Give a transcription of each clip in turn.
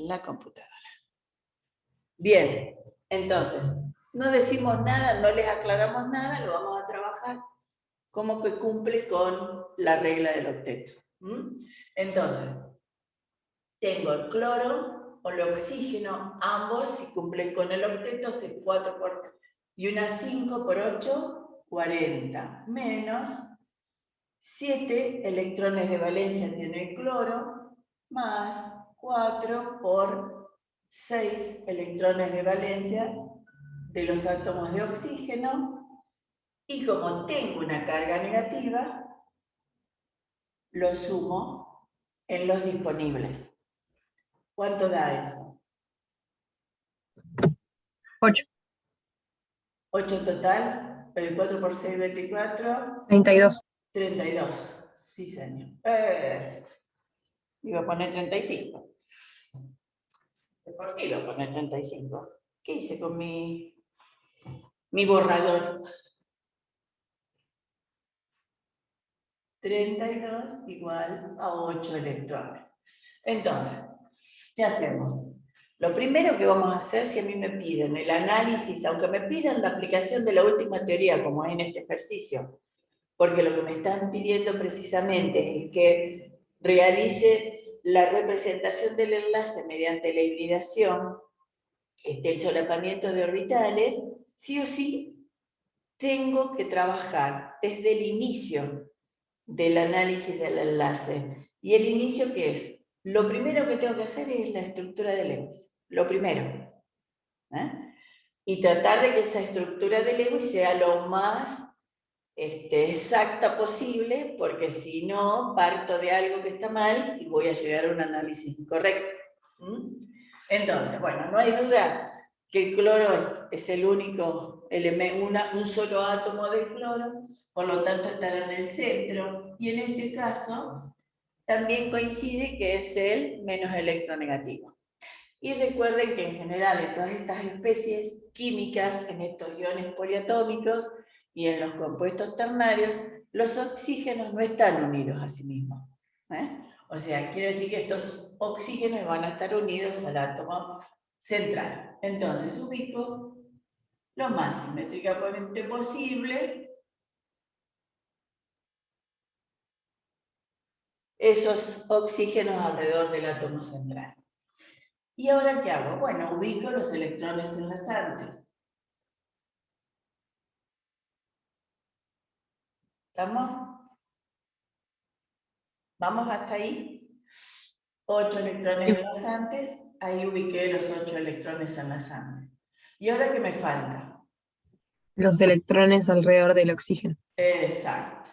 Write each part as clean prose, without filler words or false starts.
la computadora. Bien, entonces, no decimos nada, no les aclaramos nada, lo vamos a trabajar como que cumple con la regla del octeto. Entonces, tengo el cloro o el oxígeno, ambos, si cumplen con el octeto, es 4 por... y una 5 por 8, 40, menos 7 electrones de valencia tiene el cloro, más 4 por 6 electrones de valencia de los átomos de oxígeno, y como tengo una carga negativa, lo sumo en los disponibles. ¿Cuánto da eso? 8. 8 total, 4 por 6, 24. 32. 32, sí señor. Iba a poner 35. ¿Por qué iba a poner 35? ¿Qué hice con mi borrador? 32 igual a 8 electrones. Entonces, ¿qué hacemos? Lo primero que vamos a hacer, si a mí me piden el análisis, aunque me pidan la aplicación de la última teoría, como es en este ejercicio, porque lo que me están pidiendo precisamente es que realice la representación del enlace mediante la hibridación, el solapamiento de orbitales, sí o sí tengo que trabajar desde el inicio del análisis del enlace. ¿Y el inicio qué es? Lo primero que tengo que hacer es la estructura de Lewis. Lo primero. Y tratar de que esa estructura de Lewis sea lo más exacta posible, porque si no, parto de algo que está mal y voy a llegar a un análisis incorrecto. Entonces, bueno, no hay duda que el cloro es el único elemento, un solo átomo de cloro, por lo tanto estará en el centro, y en este caso también coincide que es el menos electronegativo. Y recuerden que en general en todas estas especies químicas, en estos iones poliatómicos y en los compuestos ternarios, los oxígenos no están unidos a sí mismos. O sea, quiere decir que estos oxígenos van a estar unidos al átomo central. Entonces ubico lo más simétricamente posible esos oxígenos alrededor del átomo central. ¿Y ahora qué hago? Bueno, ubico los electrones enlazantes. ¿Estamos? ¿Vamos hasta ahí? 8 electrones enlazantes, ahí ubiqué los 8 electrones enlazantes. ¿Y ahora qué me falta? Los electrones alrededor del oxígeno. Exacto.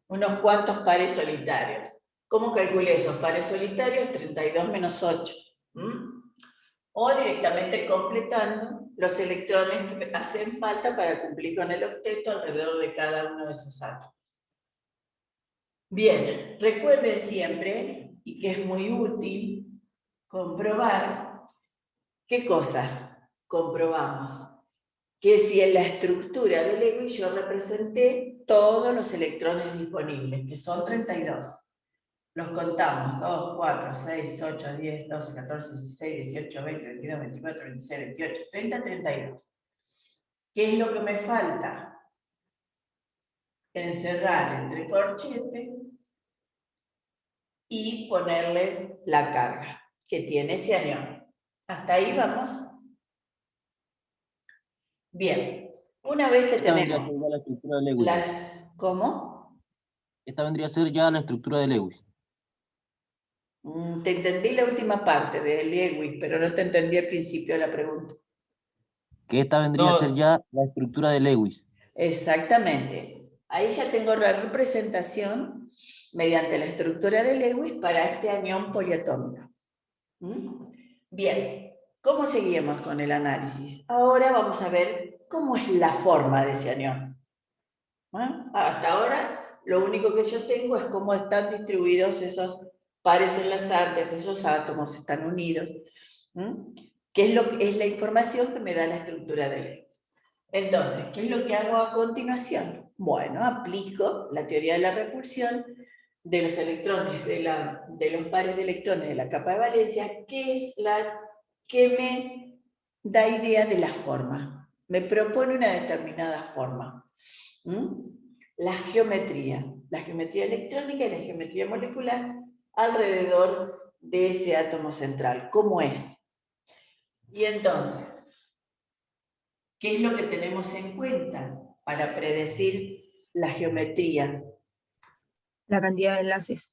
Unos cuantos pares solitarios. ¿Cómo calculé esos pares solitarios? 32 menos 8. O directamente completando los electrones que me hacen falta para cumplir con el octeto alrededor de cada uno de esos átomos. Bien, recuerden siempre, y que es muy útil, comprobar, ¿qué cosa comprobamos? Que si en la estructura de Lewis yo representé todos los electrones disponibles, que son 32. Los contamos, 2, 4, 6, 8, 10, 12, 14, 16, 18, 20, 22, 24, 26, 28, 30, 32. ¿Qué es lo que me falta? Encerrar entre corchete y ponerle la carga que tiene ese anión. ¿Hasta ahí vamos? Bien, una vez que Esta vendría a tenemos ser ya la estructura de Lewis. ¿Cómo? Esta vendría a ser ya la estructura de Lewis. Te entendí la última parte de Lewis, pero no te entendí al principio de la pregunta. Que esta vendría a ser ya la estructura de Lewis. Exactamente. Ahí ya tengo la representación mediante la estructura de Lewis para este anión poliatómico. Bien, ¿cómo seguimos con el análisis? Ahora vamos a ver cómo es la forma de ese anión. Hasta ahora lo único que yo tengo es cómo están distribuidos esos pares enlazantes, esos átomos están unidos, que es la información que me da la estructura del electrón. Entonces, ¿qué es lo que hago a continuación? Bueno, aplico la teoría de la repulsión de los electrones, de los pares de electrones de la capa de valencia, que es la que me da idea de la forma. Me propone una determinada forma. La geometría electrónica y la geometría molecular alrededor de ese átomo central. ¿Cómo es? Y entonces, ¿qué es lo que tenemos en cuenta para predecir la geometría? La cantidad de enlaces.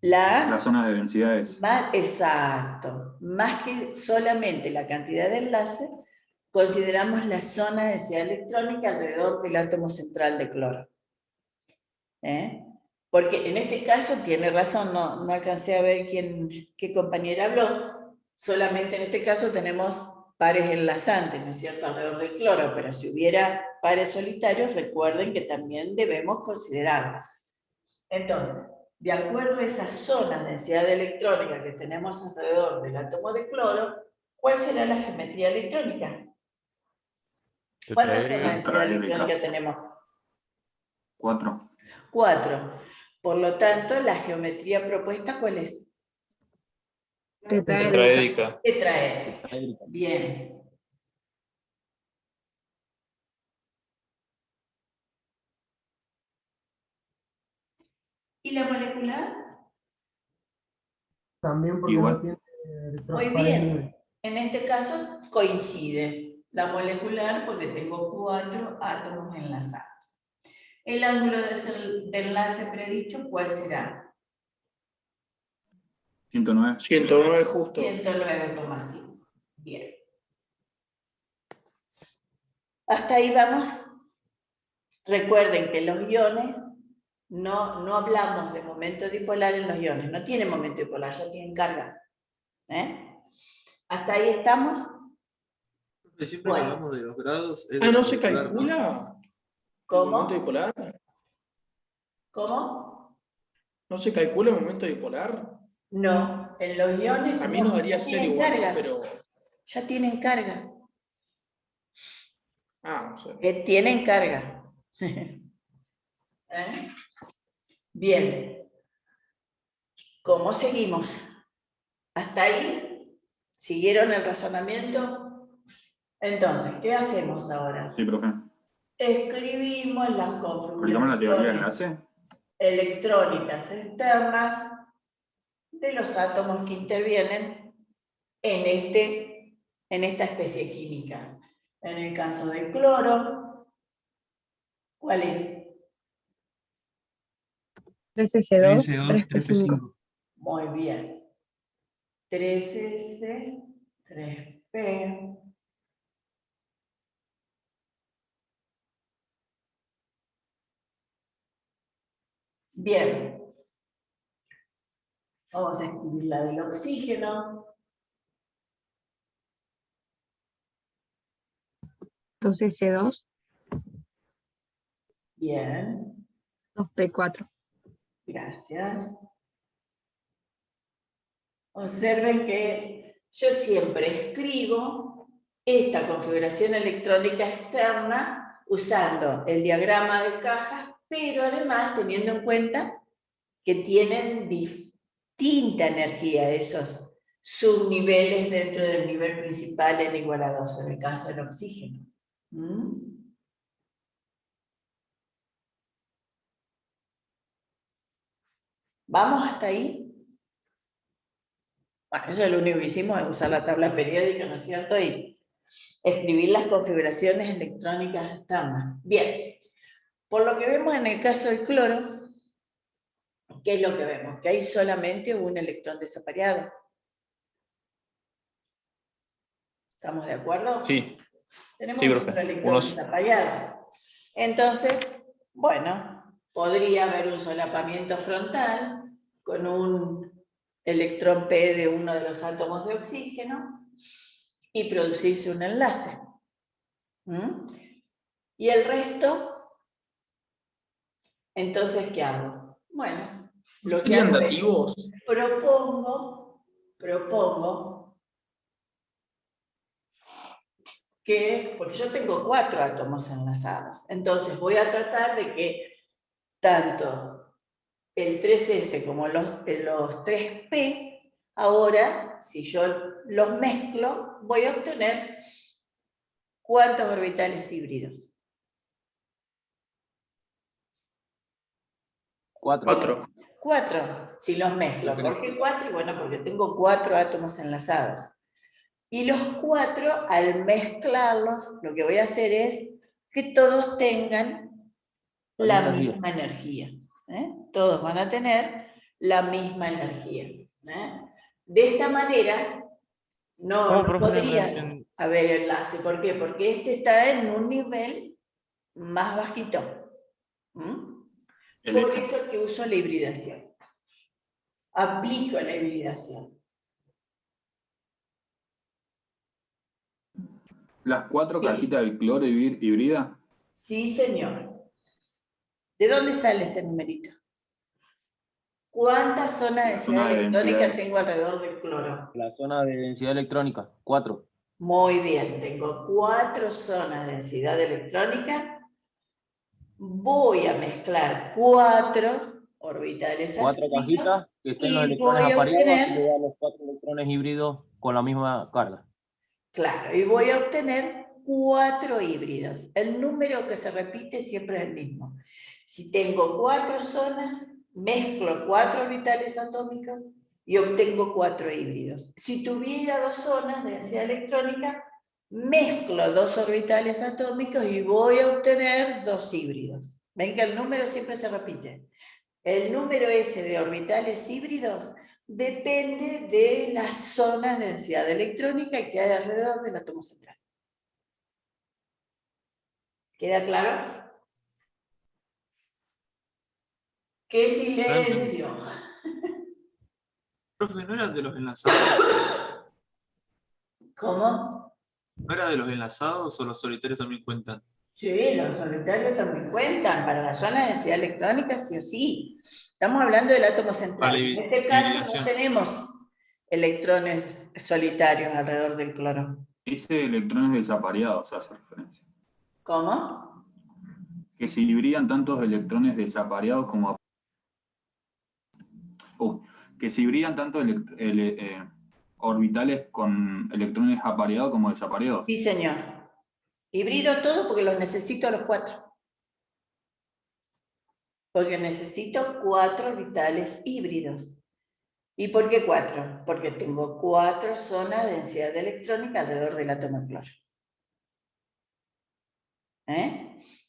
Las zonas de densidades. Exacto. Más que solamente la cantidad de enlaces, consideramos la zona de densidad electrónica alrededor del átomo central de cloro. Porque en este caso tiene razón, no alcancé a ver qué compañera habló, solamente en este caso tenemos pares enlazantes, ¿no es cierto?, alrededor del cloro, pero si hubiera pares solitarios, recuerden que también debemos considerarlas. Entonces, de acuerdo a esas zonas de densidad electrónica que tenemos alrededor del átomo de cloro, ¿cuál será la geometría electrónica? ¿Cuántas zonas de densidad electrónica tenemos? 4. 4. Por lo tanto, la geometría propuesta, ¿cuál es? Tetraédrica. Tetraédrica. Bien. ¿Y la molecular? También porque Igual. no tiene Muy pares bien. libres. En este caso coincide. La molecular porque tengo 4 átomos enlazados. El ángulo de enlace predicho, ¿cuál será? 109. 109 justo. 109,5. Bien. Hasta ahí vamos. Recuerden que los iones, no hablamos de momento dipolar en los iones, no tienen momento dipolar, ya tienen carga. ¿Hasta ahí estamos? Siempre que hablamos de los grados. Es Ah, de ¿no la se molecular, calcula ¿Cómo? el momento dipolar? ¿Cómo? ¿No se calcula el momento dipolar? No, en los iones A mí nos daría ya ser tienen igual, ¿no? carga. Pero. Ya tienen carga. Ah, no sé. Tienen carga. Bien. ¿Cómo seguimos? ¿Hasta ahí? ¿Siguieron el razonamiento? Entonces, ¿qué hacemos ahora? Sí, profe. Escribimos las ¿Aplicamos la teoría de configuraciones enlace? electrónicas externas de los átomos que intervienen en esta especie química. En el caso del cloro, ¿cuál es? 3S2, 3P5. Muy bien. 3S, 3P. Bien. Vamos a escribir la del oxígeno. 2S2, Bien. 2P4. Gracias. Observen que yo siempre escribo esta configuración electrónica externa usando el diagrama de cajas, pero además teniendo en cuenta que tienen distinta energía esos subniveles dentro del nivel principal n igual a 2, en el caso del oxígeno. ¿Vamos hasta ahí? Bueno, eso es lo único que hicimos, es usar la tabla periódica, ¿no es cierto? Y escribir las configuraciones electrónicas externas. Bien, por lo que vemos en el caso del cloro, ¿qué es lo que vemos? Que hay solamente un electrón desapareado. ¿Estamos de acuerdo? Sí. Tenemos Sí, un profe. solo electrón desapareado. Entonces, bueno, podría haber un solapamiento frontal con un electrón P de uno de los átomos de oxígeno y producirse un enlace. ¿Y el resto? Entonces, ¿qué hago? Bueno, Lo que ¿Serían hago es, dativos? propongo que, porque yo tengo 4 átomos enlazados, entonces voy a tratar de que tanto el 3s como los 3p, ahora, si yo los mezclo, voy a obtener ¿cuántos orbitales híbridos? 4. 4, si los mezclo. ¿Por qué 4? Bueno, porque tengo 4 átomos enlazados. Y los 4, al mezclarlos, lo que voy a hacer es que todos tengan la misma energía. Todos van a tener la misma energía. De esta manera, no podría haber enlace. ¿Por qué? Porque este está en un nivel más bajito. Por eso que uso la hibridación. Aplico la hibridación. ¿Las 4 cajitas del cloro hibrida? Sí, señor. ¿De dónde sale ese numerito? ¿Cuántas zonas de densidad electrónica tengo alrededor del cloro? La zona de densidad electrónica, 4. Muy bien, tengo 4 zonas de densidad electrónica. Voy a mezclar 4 orbitales 4 cajitas que estén los y electrones voy a apareados, así obtener, le da los 4 electrones híbridos con la misma carga. claro, y voy a obtener 4 híbridos. El número que se repite siempre es el mismo. Si tengo 4 zonas, mezclo 4 orbitales atómicos y obtengo 4 híbridos. Si tuviera 2 zonas de densidad electrónica, mezclo 2 orbitales atómicos y voy a obtener 2 híbridos. Ven que el número siempre se repite. El número ese de orbitales híbridos depende de las zonas de densidad electrónica que hay alrededor del átomo central. ¿Queda claro? ¡Qué silencio! Profe, ¿no eran de los enlazados? ¿Cómo? ¿No era de los enlazados o los solitarios también cuentan? Sí, los solitarios también cuentan para la zona de densidad electrónica, sí o sí. Estamos hablando del átomo central. Para la En este caso no hibridación. tenemos electrones solitarios alrededor del cloro. Dice electrones desapareados, hace referencia. ¿Cómo? Que se hibridan tantos electrones desapareados como... que se hibridan tanto orbitales con electrones apareados como desapareados. Sí, señor. Hibrido todo porque los necesito a los 4. Porque necesito 4 orbitales híbridos. ¿Y por qué 4? Porque tengo 4 zonas de densidad electrónica alrededor del átomo de cloro.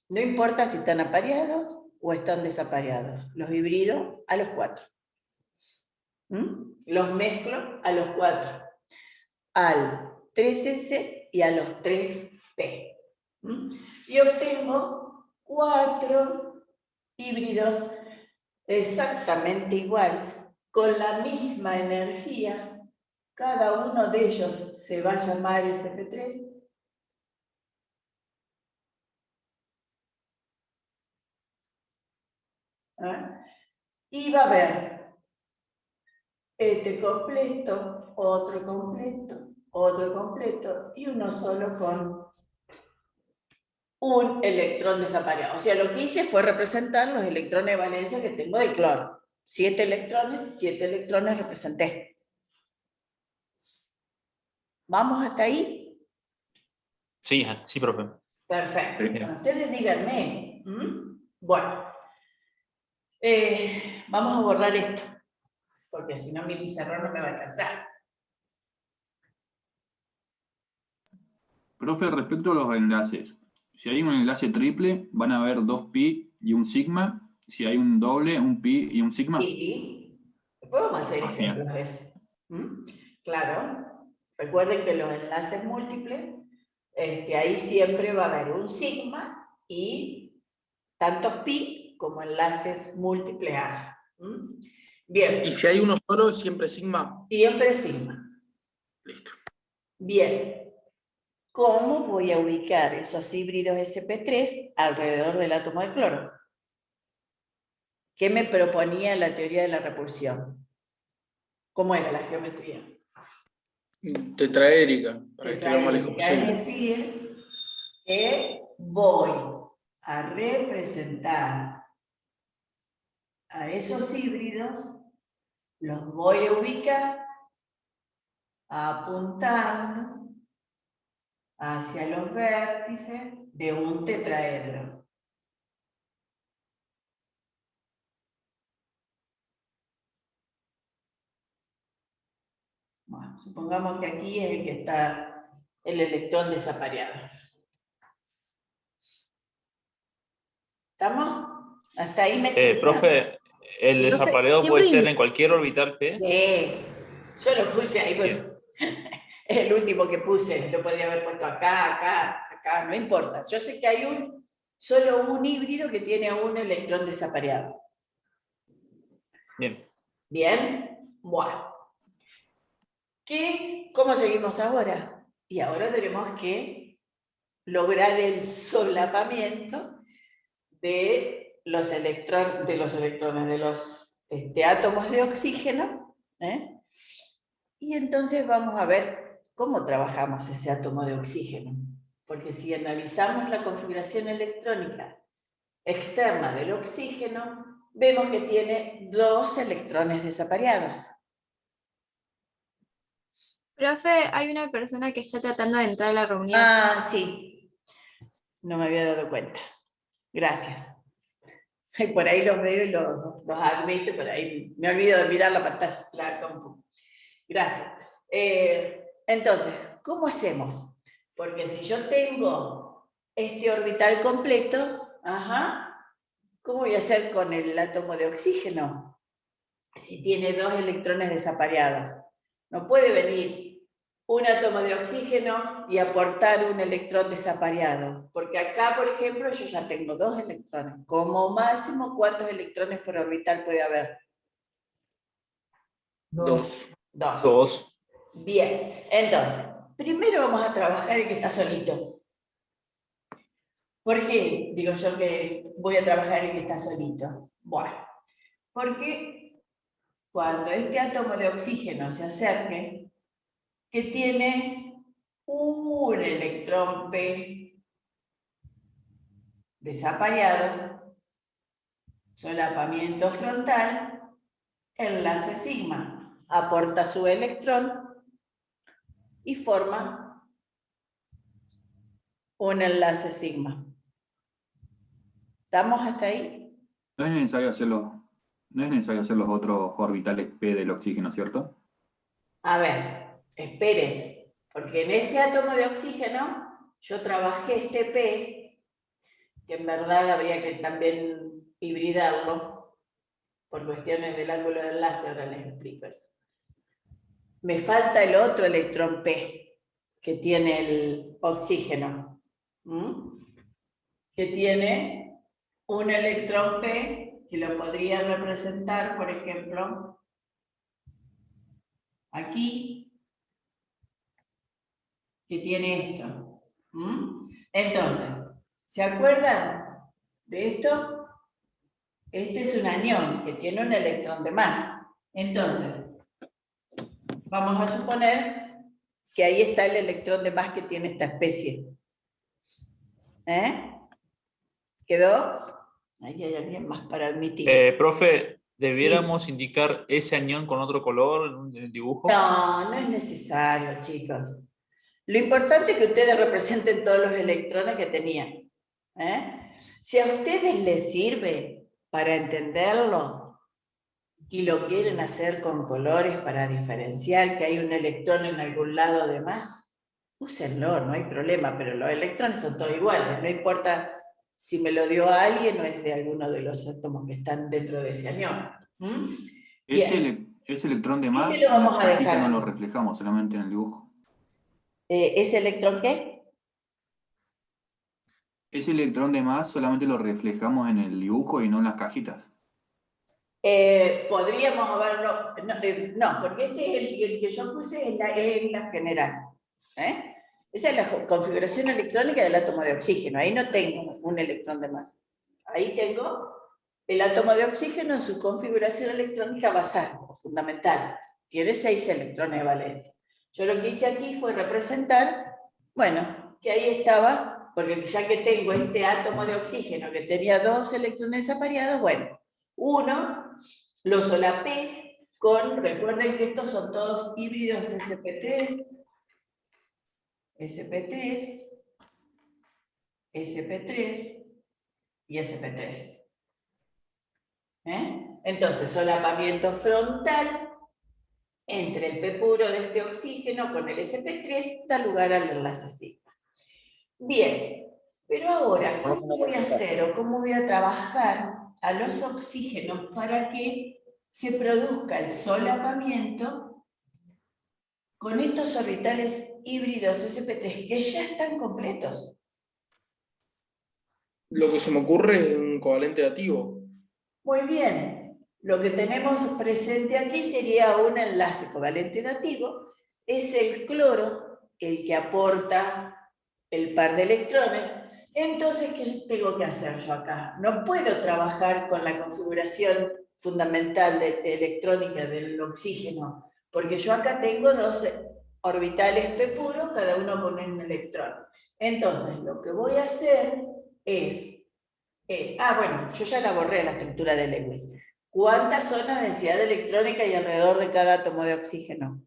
No importa si están apareados o están desapareados. Los hibrido a los 4. Los mezclo a los 4. Al 3s y a los 3p. Y obtengo 4 híbridos exactamente iguales, con la misma energía. Cada uno de ellos se va a llamar sp3. Y va a haber este completo, otro completo y uno solo con un electrón desapareado. O sea, lo que hice fue representar los electrones de valencia que tengo de cloro. 7 electrones representé. ¿Vamos hasta ahí? Sí, sí, profe. Perfecto. Sí. Bueno, ustedes díganme. Bueno. Vamos a borrar esto, porque si no mi pizarrón no me va a alcanzar. Profe, respecto a los enlaces, si hay un enlace triple, van a haber 2 pi y un sigma. Si hay un doble, un pi y un sigma. Sí, después vamos a hacer ejemplos de eso. Claro, recuerden que los enlaces múltiples, ahí siempre va a haber un sigma y tantos pi como enlaces múltiples haya. Bien. ¿Y si hay uno solo, siempre sigma? Siempre sigma. Listo. Bien. ¿Cómo voy a ubicar esos híbridos sp3 alrededor del átomo de cloro? ¿Qué me proponía la teoría de la repulsión? ¿Cómo era la geometría? Tetraédrica, para que lo más lejos Tetraédrica, es posible. decir, que voy a representar a esos híbridos, los voy a ubicar apuntando hacia los vértices de un tetraedro. Bueno, supongamos que aquí es el que está el electrón desapareado. ¿Estamos? Hasta ahí me sirvió. Profe, ¿el Profe, desapareado puede ser en cualquier orbital P? Sí, yo lo puse ahí, pues, es el último que puse, lo podría haber puesto acá, no importa. Yo sé que hay solo un híbrido que tiene un electrón desapareado. Bien. ¿Bien? Bueno. ¿Cómo seguimos ahora? Y ahora tenemos que lograr el solapamiento de los de los átomos de oxígeno, ¿eh? Y entonces vamos a ver cómo trabajamos ese átomo de oxígeno. Porque si analizamos la configuración electrónica externa del oxígeno, vemos que tiene 2 electrones desapareados. Profe, hay una persona que está tratando de entrar a la reunión. Ah, sí. No me había dado cuenta. Gracias. Y por ahí los veo y los admito, por ahí me olvido de mirar la pantalla, la compu. Gracias. Entonces, ¿cómo hacemos? Porque si yo tengo este orbital completo, ¿cómo voy a hacer con el átomo de oxígeno? Si tiene 2 electrones desapareados. No puede venir un átomo de oxígeno y aportar un electrón desapareado. Porque acá, por ejemplo, yo ya tengo 2 electrones. Como máximo, ¿cuántos electrones por orbital puede haber? 2. 2. 2. Bien, entonces, primero vamos a trabajar el que está solito. ¿Por qué digo yo que voy a trabajar el que está solito? Bueno, porque cuando este átomo de oxígeno se acerque, que tiene un electrón P desapareado, solapamiento frontal, enlace sigma, aporta su electrón y forma un enlace sigma. ¿Estamos hasta ahí? No es necesario hacer los otros orbitales P del oxígeno, ¿cierto? A ver, esperen, porque en este átomo de oxígeno yo trabajé este P, que en verdad habría que también hibridarlo por cuestiones del ángulo de enlace, ahora les explico eso. Me falta el otro electrón P, que tiene el oxígeno, que tiene un electrón P, que lo podría representar, por ejemplo, aquí, que tiene esto. Entonces, ¿se acuerdan de esto? Este es un anión que tiene un electrón de más. Entonces, vamos a suponer que ahí está el electrón de más que tiene esta especie. ¿Quedó? Ahí hay alguien más para admitir. Profe, ¿debiéramos indicar ese anión con otro color en el dibujo? No, no es necesario, chicos. Lo importante es que ustedes representen todos los electrones que tenían. Si a ustedes les sirve para entenderlo y lo quieren hacer con colores para diferenciar que hay un electrón en algún lado de más, úsenlo, no hay problema, pero los electrones son todos iguales, no importa si me lo dio a alguien o es de alguno de los átomos que están dentro de ese anión. Ese electrón de más, lo vamos a aquí dejar no lo así. reflejamos, solamente en el dibujo. ¿Ese electrón qué? Ese electrón de más solamente lo reflejamos en el dibujo y no en las cajitas. Podríamos haberlo... No, porque este es el que yo puse es la general. Esa es la configuración electrónica del átomo de oxígeno. Ahí no tengo un electrón de más. Ahí tengo el átomo de oxígeno en su configuración electrónica basal o fundamental. Tiene 6 electrones de valencia. Yo lo que hice aquí fue representar, bueno, que ahí estaba, porque ya que tengo este átomo de oxígeno que tenía 2 electrones apareados, bueno, uno lo solapé con, recuerden que estos son todos híbridos sp3, sp3, sp3 y sp3. Entonces, solapamiento frontal entre el P puro de este oxígeno con el sp3 da lugar al enlace sigma. Bien, pero ahora, ¿cómo voy a hacer o cómo voy a trabajar a los oxígenos para que se produzca el solapamiento con estos orbitales híbridos sp3 que ya están completos? Lo que se me ocurre es un covalente dativo. Muy bien, lo que tenemos presente aquí sería un enlace covalente dativo, es el cloro el que aporta el par de electrones. Entonces, ¿qué tengo que hacer yo acá? No puedo trabajar con la configuración fundamental electrónica del oxígeno, porque yo acá tengo 2 orbitales P puro, cada uno con un electrón. Entonces, lo que voy a hacer es bueno, yo ya la borré la estructura de Lewis. ¿Cuántas zonas de densidad electrónica hay alrededor de cada átomo de oxígeno?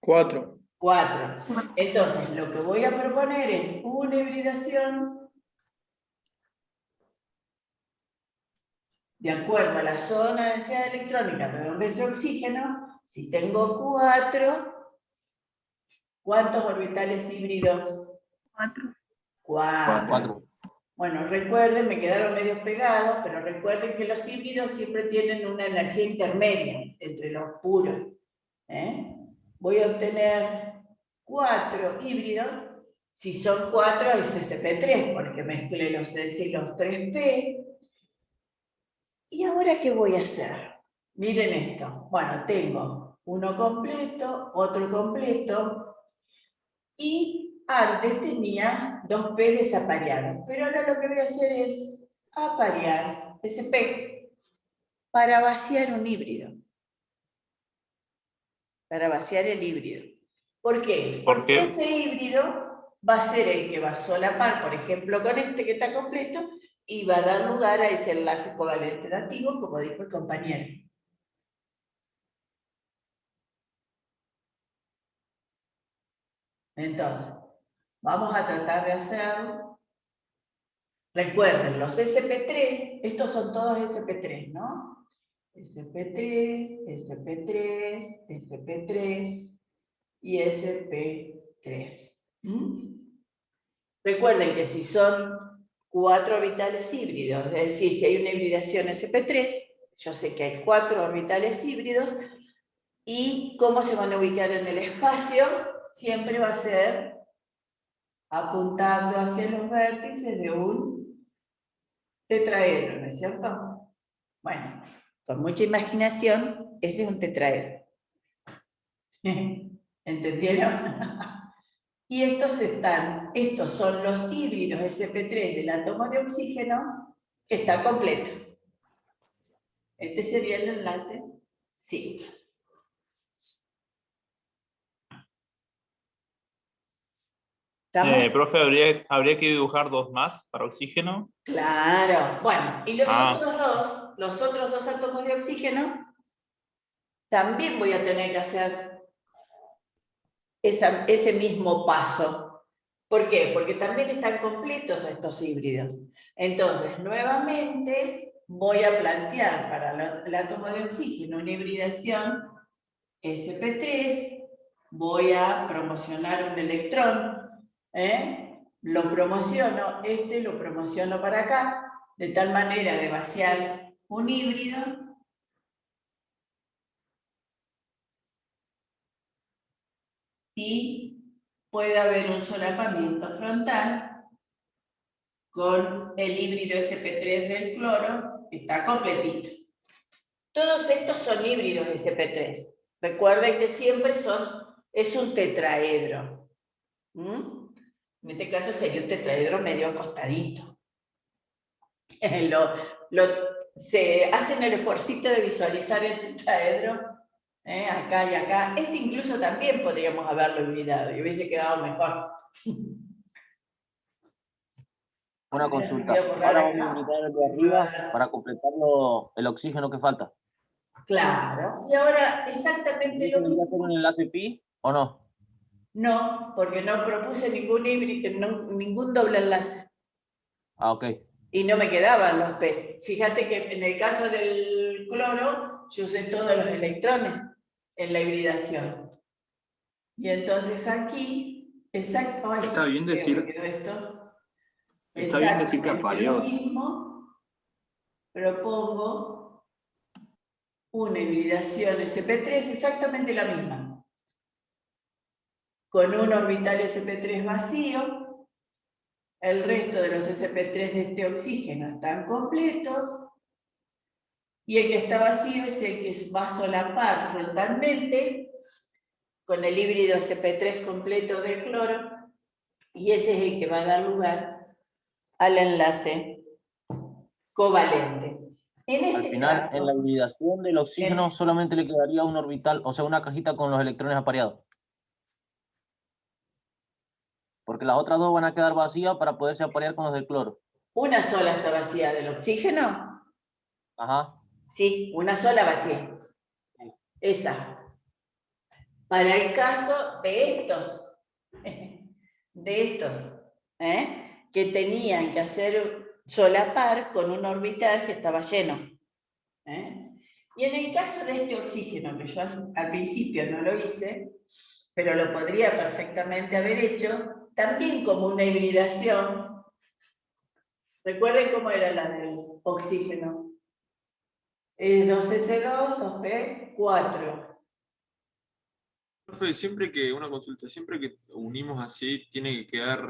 4. 4. Entonces, lo que voy a proponer es una hibridación de acuerdo a la zona de densidad electrónica alrededor de ese oxígeno. Si tengo 4, ¿cuántos orbitales híbridos? 4. Bueno, recuerden, me quedaron medio pegados, pero recuerden que los híbridos siempre tienen una energía intermedia entre los puros. Voy a obtener 4 híbridos. Si son 4 es sp3, porque mezclé los S y los 3p. ¿Y ahora qué voy a hacer? Miren esto. Bueno, tengo uno completo, otro completo, y antes tenía 2p desapareados, pero ahora lo que voy a hacer es aparear sp para vaciar un híbrido. Para vaciar el híbrido. ¿Por qué? ¿Por Porque qué? ese híbrido va a ser el que va a solapar, por ejemplo, con este que está completo, y va a dar lugar a ese enlace covalente dativo, como dijo el compañero. Entonces, vamos a tratar de hacerlo. Recuerden, los sp3, estos son todos sp3, ¿no? sp3, sp3, sp3 y sp3. Recuerden que si son 4 orbitales híbridos, es decir, si hay una hibridación sp3, yo sé que hay 4 orbitales híbridos, y cómo se van a ubicar en el espacio, siempre va a ser apuntando hacia los vértices de un tetraedro, ¿no es cierto? Bueno, con mucha imaginación, ese es un tetraedro. ¿Entendieron? Y estos son los híbridos sp3 del átomo de oxígeno que está completo. Este sería el enlace sigma. ¿Estamos? Profe, ¿habría que dibujar 2 más para oxígeno? Claro. Bueno, y los otros dos átomos de oxígeno, también voy a tener que hacer ese mismo paso. ¿Por qué? Porque también están completos estos híbridos. Entonces, nuevamente, voy a plantear para el átomo de oxígeno una hibridación sp3, voy a promocionar un electrón, lo promociono, lo promociono para acá, de tal manera de vaciar un híbrido, y puede haber un solapamiento frontal con el híbrido sp3 del cloro, que está completito. Todos estos son híbridos sp3. Recuerden que siempre es un tetraedro. En este caso sería un tetraedro medio acostadito. Se hacen el esfuercito de visualizar el tetraedro, acá y acá. Este incluso también podríamos haberlo olvidado y hubiese quedado mejor. Una Ahora sí consulta. voy a borrar Ahora vamos a acá. invitar el de arriba para completar el oxígeno que falta. Claro, y ahora exactamente ¿Eso lo debería ser mismo. un enlace pi o no? No, porque no propuse ningún doble enlace. Ah, ok. Y no me quedaban los P. Fíjate que en el caso del cloro, yo usé todos los electrones en la hibridación. Y entonces aquí, exacto, ay, Está bien qué feo decir- me quedó esto. Está bien decir que Exactamente lo apareó. mismo, propongo una hibridación sp3 exactamente la misma. Con un orbital sp3 vacío, el resto de los sp3 de este oxígeno están completos, y el que está vacío es el que va a solapar frontalmente con el híbrido sp3 completo del cloro, y ese es el que va a dar lugar al enlace covalente. En Al este final, caso, en la hibridación del oxígeno solamente le quedaría un orbital, o sea, una cajita con los electrones apareados. Porque las otras dos van a quedar vacías para poderse aparear con los del cloro. una sola está vacía del oxígeno. Ajá. Sí, una sola vacía. Esa. Para el caso de estos, que tenían que hacer solapar con un orbital que estaba lleno. Y en el caso de este oxígeno, que yo al principio no lo hice, pero lo podría perfectamente haber hecho, también como una hibridación. Recuerden cómo era la del oxígeno. 2S2, 2P, 4. Profe, una consulta, siempre que unimos así, tiene que quedar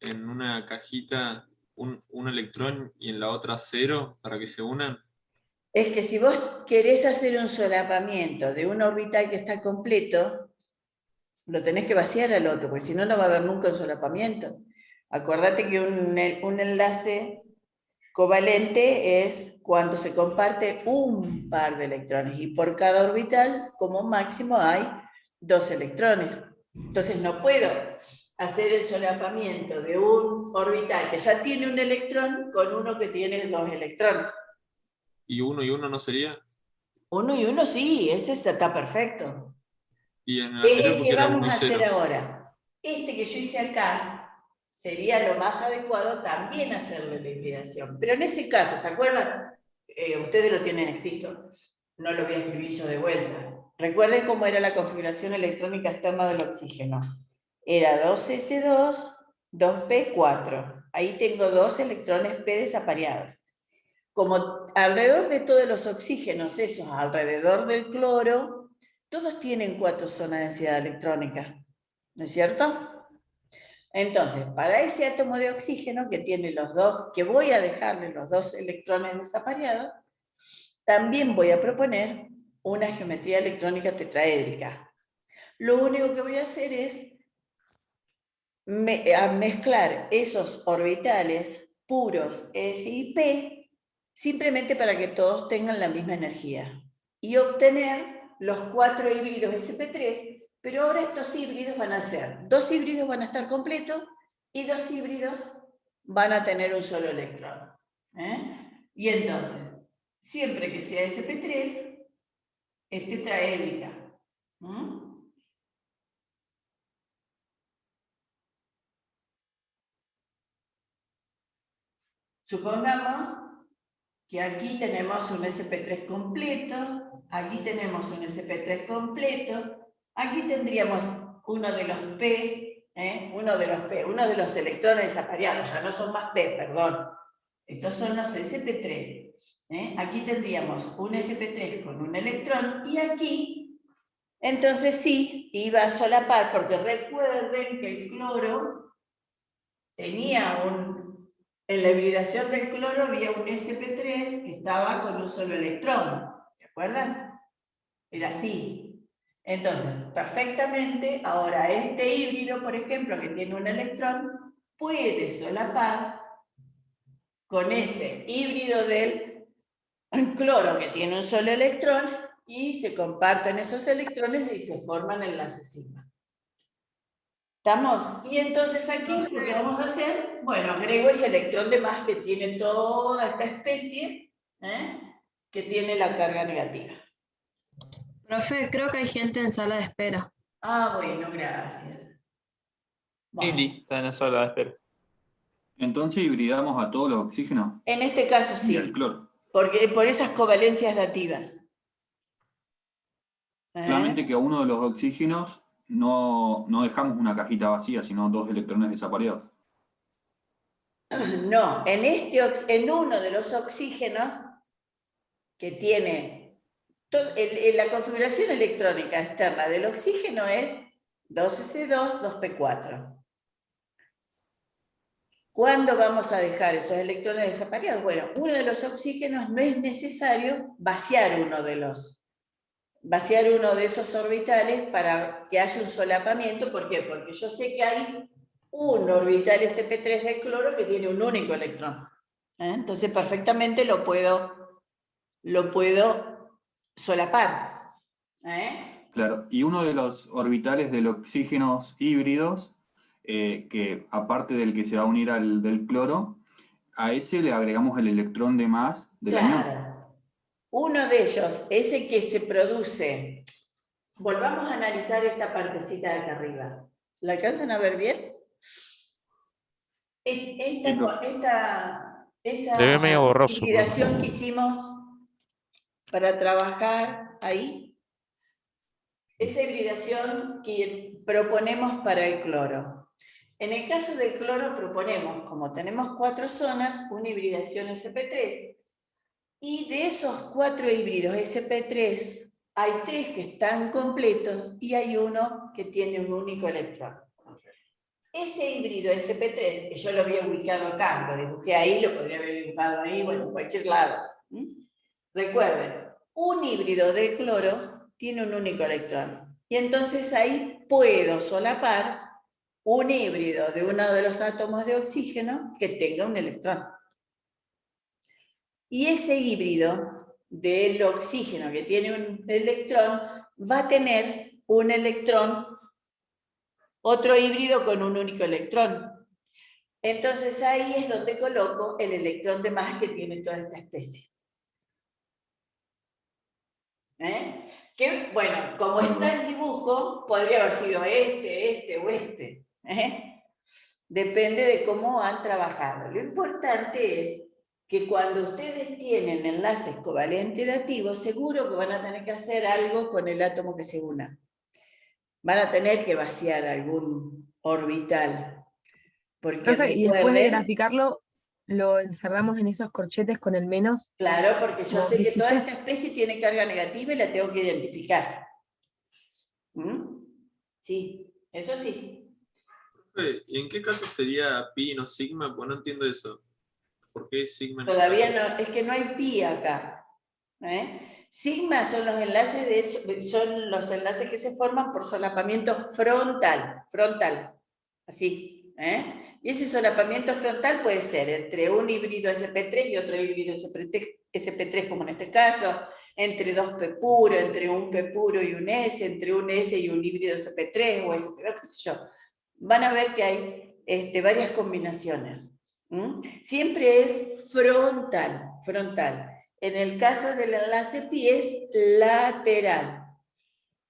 en una cajita un electrón y en la otra 0 para que se unan. Es que si vos querés hacer un solapamiento de un orbital que está completo, lo tenés que vaciar al otro, porque si no, no va a haber nunca un solapamiento. Acordate que un enlace covalente es cuando se comparte un par de electrones, y por cada orbital, como máximo, hay 2 electrones. Entonces no puedo hacer el solapamiento de un orbital que ya tiene un electrón con uno que tiene 2 electrones. ¿Y uno no sería? 1 y 1 sí, ese está perfecto. Y en el Es anterior el porque que era vamos 1 y a hacer 0. ahora. Este que yo hice acá sería lo más adecuado también hacerle la hibridación. Pero en ese caso, ¿se acuerdan? Ustedes lo tienen escrito. No lo voy a escribir yo de vuelta. Recuerden cómo era la configuración electrónica externa del oxígeno. Era 2S2, 2P4. Ahí tengo 2 electrones P desapareados. Como alrededor de todos los oxígenos, esos alrededor del cloro, todos tienen 4 zonas de densidad electrónica, ¿no es cierto? Entonces, para ese átomo de oxígeno que tiene los 2, que voy a dejarle los 2 electrones desapareados, también voy a proponer una geometría electrónica tetraédrica. Lo único que voy a hacer es mezclar esos orbitales puros S y P, simplemente para que todos tengan la misma energía, y obtener los 4 híbridos sp3, pero ahora estos híbridos van a ser, 2 híbridos van a estar completos y 2 híbridos van a tener un solo electrón. Y entonces, siempre que sea sp3, es tetraédrica. Supongamos que aquí tenemos un sp3 completo, aquí tenemos un sp3 completo, aquí tendríamos uno de los P, uno de los electrones desapareados, ya no son más P, perdón. Estos son los sp3. Aquí tendríamos un sp3 con un electrón, y aquí, entonces sí, iba a solapar, porque recuerden que el cloro tenía en la hibridación del cloro había un sp3 que estaba con un solo electrón, ¿se acuerdan? Era así. Entonces, perfectamente, ahora este híbrido, por ejemplo, que tiene un electrón, puede solapar con ese híbrido del cloro que tiene un solo electrón y se comparten esos electrones y se forman enlaces sigma. ¿Estamos? Y entonces aquí, ¿qué vamos a hacer? Bueno, agrego ese electrón de más que tiene toda esta especie, que tiene la carga negativa. Profe, creo que hay gente en sala de espera. Ah, bueno, gracias. Bueno, Lili está en la sala de espera. Entonces hibridamos a todos los oxígenos en este caso y al sí, cloro. porque por esas covalencias dativas. Solamente que a uno de los oxígenos no dejamos una cajita vacía, sino 2 electrones desapareados. No, en uno de los oxígenos que tiene la configuración electrónica externa del oxígeno es 2s2, 2p4. ¿Cuándo vamos a dejar esos electrones desapareados? Bueno, uno de los oxígenos no es necesario vaciar uno de esos orbitales para que haya un solapamiento. ¿Por qué? Porque yo sé que hay un orbital sp3 de cloro que tiene un único electrón. Entonces perfectamente lo puedo solapar. Claro, y uno de los orbitales de los oxígenos híbridos, que aparte del que se va a unir al del cloro, a ese le agregamos el electrón de más del anión. Claro. Uno de ellos, ese que se produce. Volvamos a analizar esta partecita de acá arriba. ¿La alcanzan a ver bien? Esa Se ve medio borroso, profe. hibridación que hicimos para trabajar ahí, esa hibridación que proponemos para el cloro. En el caso del cloro proponemos, como tenemos 4 zonas, una hibridación sp3. Y de esos 4 híbridos sp3, hay 3 que están completos y hay uno que tiene un único electrón. Ese híbrido sp3, que yo lo había ubicado acá, lo dibujé ahí, lo podría haber dibujado ahí, bueno, en cualquier lado. Recuerden, un híbrido de cloro tiene un único electrón. Y entonces ahí puedo solapar un híbrido de uno de los átomos de oxígeno que tenga un electrón. Y ese híbrido del oxígeno que tiene un electrón va a tener un electrón, otro híbrido con un único electrón. Entonces ahí es donde coloco el electrón de más que tiene toda esta especie. Que, bueno, como está el dibujo, podría haber sido este o este. Depende de cómo han trabajado. Lo importante es que cuando ustedes tienen enlaces covalentes dativos, seguro que van a tener que hacer algo con el átomo que se una. Van a tener que vaciar algún orbital. Porque Profe, y después de recuerden, graficarlo, lo encerramos en esos corchetes con el menos. claro, porque yo ¿Cómo sé que toda dijiste? esta especie tiene carga negativa y la tengo que identificar. Sí, eso sí. Profe, ¿y en qué caso sería pi y no sigma? Pues no entiendo eso. ¿Por qué sigma en este Todavía caso? no, es que no hay pi acá. Sigma son los enlaces que se forman por solapamiento frontal, así. Y ese solapamiento frontal puede ser entre un híbrido sp3 y otro híbrido sp3, como en este caso, entre 2p puro, entre un p puro y un s, entre un s y un híbrido sp3 o sp2, qué sé yo. Van a ver que hay varias combinaciones. Siempre es frontal. En el caso del enlace pi es lateral.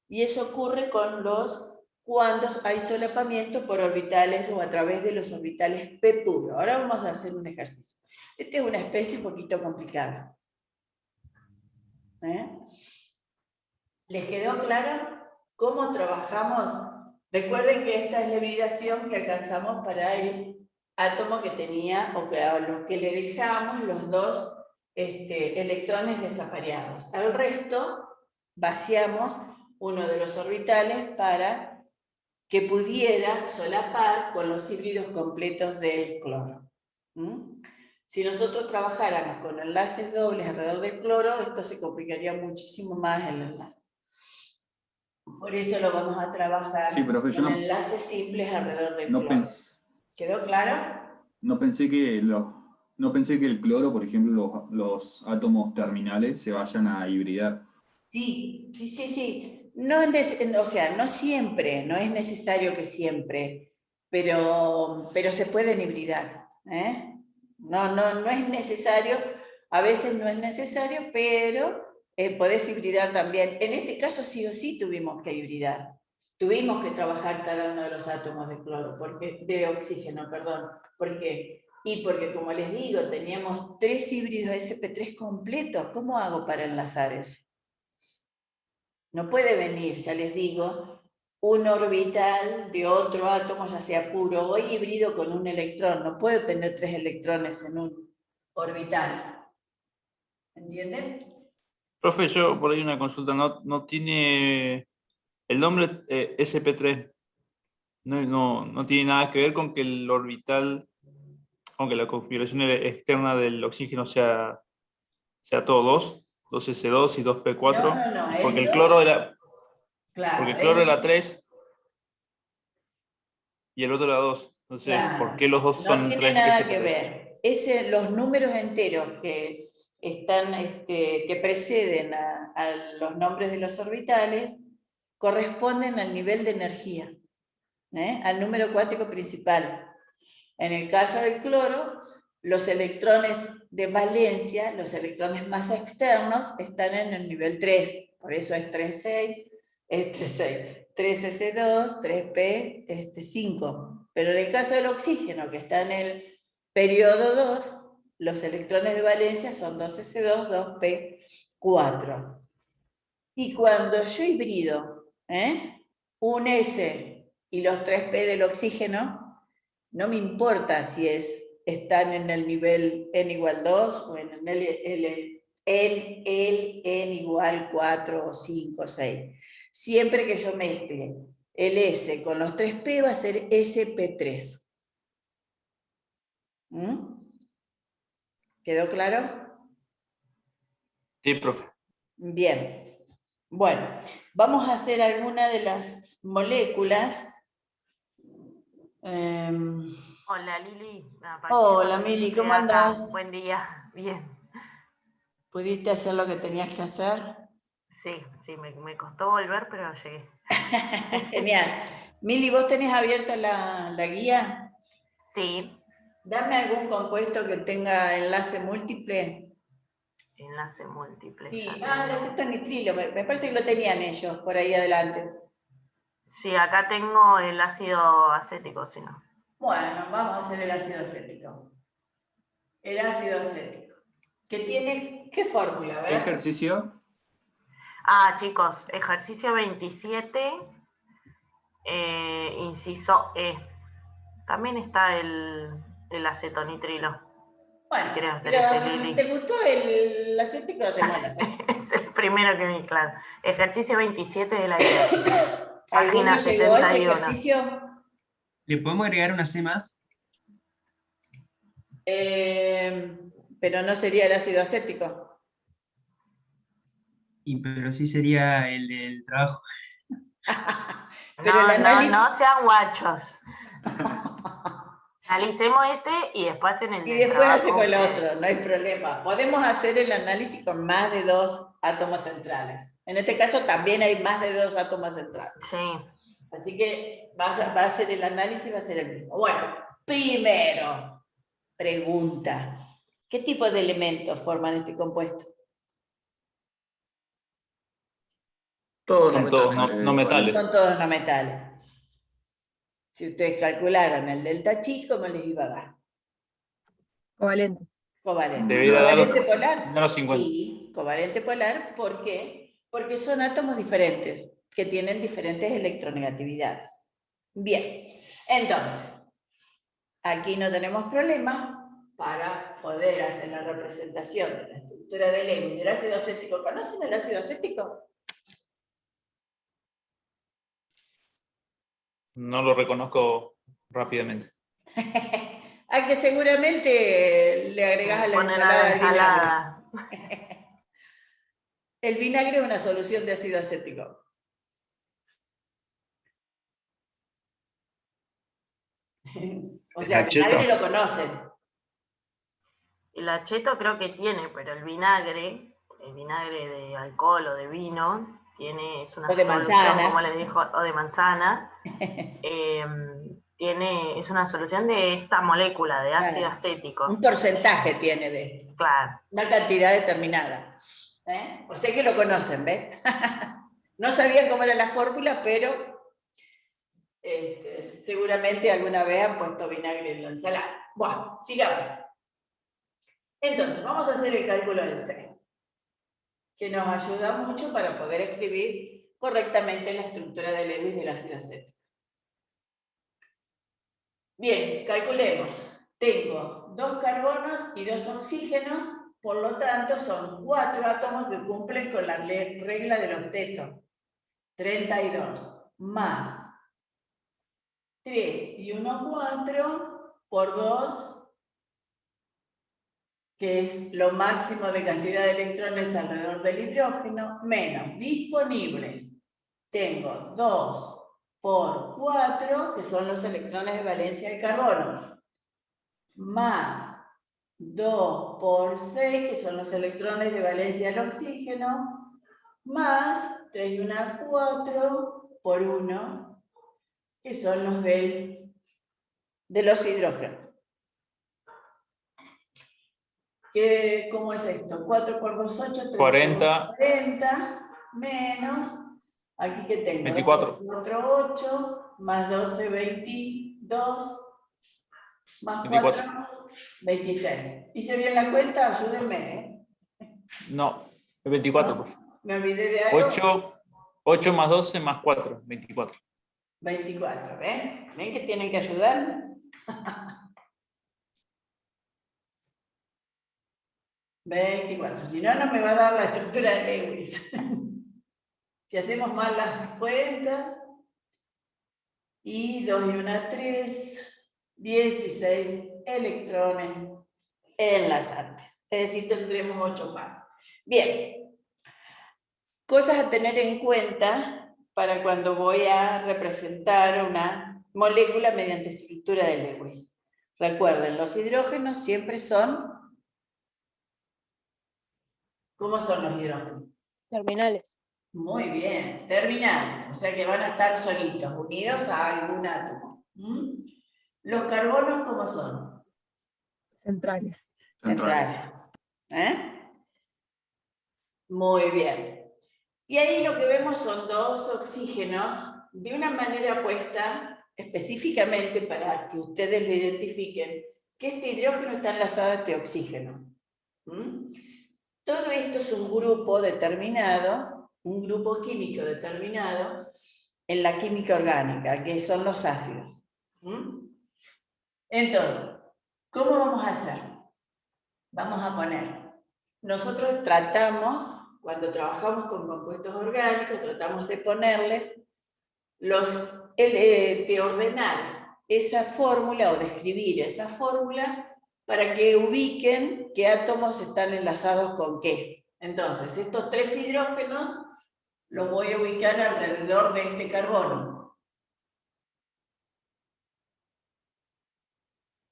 Y eso ocurre cuando hay solapamiento por orbitales o a través de los orbitales p puro. Ahora vamos a hacer un ejercicio. Esta es una especie un poquito complicada. ¿Les quedó claro cómo trabajamos? Recuerden que esta es la hibridación que alcanzamos para el átomo que tenía, o que a lo que le dejamos los 2 electrones desapareados. Al resto vaciamos uno de los orbitales para que pudiera solapar con los híbridos completos del cloro. Si nosotros trabajáramos con enlaces dobles alrededor del cloro, esto se complicaría muchísimo más el enlace. Por eso lo vamos a trabajar con enlaces simples alrededor del cloro. ¿Quedó claro? No pensé que No pensé que el cloro, por ejemplo, los átomos terminales se vayan a hibridar. Sí, sí, sí, sí. No, o sea, no siempre, no es necesario que siempre, pero se pueden hibridar. ¿Eh? No es necesario, a veces no es necesario, pero podés hibridar también. En este caso sí o sí tuvimos que hibridar. Tuvimos que trabajar cada uno de los átomos de cloro, de oxígeno, perdón. ¿Por qué? Y porque, como les digo, teníamos 3 híbridos sp3 completos. ¿Cómo hago para enlazar eso? No puede venir, ya les digo, un orbital de otro átomo, ya sea puro o híbrido, con un electrón. No puedo tener 3 electrones en un orbital. ¿Entienden? Profe, yo por ahí una consulta, no tiene el nombre SP3, no tiene nada que ver con que el orbital, con que la configuración externa del oxígeno sea todo dos S2 y dos P4, No, porque es el cloro 2. era, porque el Claro, cloro era 3 y el otro era 2. Entonces, ¿por qué claro. los dos No son tiene 3 nada que SP3? ver. Los números enteros que están, que preceden a los nombres de los orbitales corresponden al nivel de energía, al número cuántico principal. En el caso del cloro, los electrones de valencia, los electrones más externos, están en el nivel 3. Por eso es 3,6, es 3,6. 3S2, 3P, 5. Pero en el caso del oxígeno, que está en el periodo 2, los electrones de valencia son 2S2, 2P4. Y cuando yo hibrido un S y los 3P del oxígeno, no me importa si están en el nivel n igual 2 o en el n igual 4 o 5 o 6. Siempre que yo mezcle el S con los 3P va a ser SP3. ¿Quedó claro? Sí, profe. Bien. Bueno, vamos a hacer alguna de las moléculas. Hola Lili. Hola Mili, ¿cómo andás? Buen día, bien. ¿Pudiste hacer lo que tenías que hacer? Sí, me costó volver, pero llegué. Genial. Mili, ¿vos tenés abierta la guía? Sí, Dame algún compuesto que tenga enlace múltiple. enlace múltiple. Sí, ya el tengo. acetonitrilo, me parece que lo tenían ellos por ahí adelante. Sí, acá tengo el ácido acético, si no. Bueno, vamos a hacer el ácido acético. El ácido acético. ¿Qué tiene? ¿Qué fórmula? A ¿Qué ver. ejercicio? Chicos, ejercicio 27, inciso E. También está el acetonitrilo. Bueno, ¿Querés hacer pero ese, Lili? ¿te gustó el acético? Hacemos el acético. Es el primero que vi, claro. Ejercicio 27 de la guía. ¿Alguno Página llegó a ese 71. ejercicio? ¿Le podemos agregar una C más? Pero no sería el ácido acético. Pero sí sería el del trabajo. Pero el análisis... No sean guachos. Analicemos este y después en el Y del después trabajo, hacemos el ustedes. otro, no hay problema. Podemos hacer el análisis con más de 2 átomos centrales. En este caso también hay más de 2 átomos centrales. Sí. Así que va a ser el análisis, va a ser el mismo. Bueno, primero, pregunta. ¿Qué tipo de elementos forman este compuesto? Todos los Son todos metales. no metales. Son todos no metales. Si ustedes calcularan el delta chi, ¿cómo les iba a dar? Covalente. Covalente. Debería dar ¿Covalente polar? menos 50. Sí, covalente polar, ¿por qué? Porque son átomos diferentes, que tienen diferentes electronegatividades. Bien, entonces, aquí no tenemos problema para poder hacer la representación de la estructura del hemo y del ácido acético. ¿Conocen el ácido acético? No lo reconozco rápidamente. A que seguramente le agregás a la Ponen a la ensalada el vinagre. ensalada. El vinagre es una solución de ácido acético. O sea, el vinagre lo conocen. El acheto creo que tiene, pero el vinagre de alcohol o de vino, es una O de solución, manzana. como les dijo, o de manzana, es una solución de esta molécula de ácido Claro. acético. Un porcentaje tiene de esto. Claro. Una cantidad determinada. O sea que lo conocen, ¿ves? No sabían cómo era la fórmula, pero seguramente alguna vez han puesto vinagre en la ensalada. Bueno, sigamos. Entonces, vamos a hacer el cálculo del C, que nos ayuda mucho para poder escribir correctamente la estructura de Lewis del ácido acético. Bien, calculemos. Tengo 2 carbonos y 2 oxígenos, por lo tanto son 4 átomos que cumplen con la regla del octeto. 32 más 3 y 1, 4 por 2, que es lo máximo de cantidad de electrones alrededor del hidrógeno, menos disponibles. Tengo 2 por 4, que son los electrones de valencia del carbono, más 2 por 6, que son los electrones de valencia del oxígeno, más 3 y 1, 4 por 1, que son los de los hidrógenos. ¿Cómo es esto? 4 por 2, 8, 3 40. 40, menos, aquí que tengo, 24. 4, 8, más 12, 22, más 24. 4, 26. ¿Hice bien la cuenta? Ayúdenme, No, es 24, por favor. ¿Me olvidé de algo? 8 más 12 más 4, 24. 24, ¿ven? ¿Ven que tienen que ayudarme? 24, si no, no me va a dar la estructura de Lewis. Si hacemos mal las cuentas, y 2 y 1, 3, 16 electrones enlazantes. Es decir, tendremos 8 más. Bien, cosas a tener en cuenta para cuando voy a representar una molécula mediante estructura de Lewis. Recuerden, los hidrógenos siempre son... ¿Cómo son los hidrógenos? Terminales. Muy bien, terminales, o sea que van a estar solitos, unidos a algún átomo. ¿Los carbonos cómo son? Centrales. Centrales. Muy bien. Y ahí lo que vemos son 2 oxígenos de una manera puesta específicamente para que ustedes lo identifiquen, que este hidrógeno está enlazado a este oxígeno. Todo esto es un grupo determinado, un grupo químico determinado en la química orgánica, que son los ácidos. Entonces, ¿cómo vamos a hacer? Vamos a poner, nosotros tratamos, cuando trabajamos con compuestos orgánicos, tratamos de ponerles de ordenar esa fórmula o de escribir esa fórmula para que ubiquen qué átomos están enlazados con qué. Entonces, estos 3 hidrógenos los voy a ubicar alrededor de este carbono.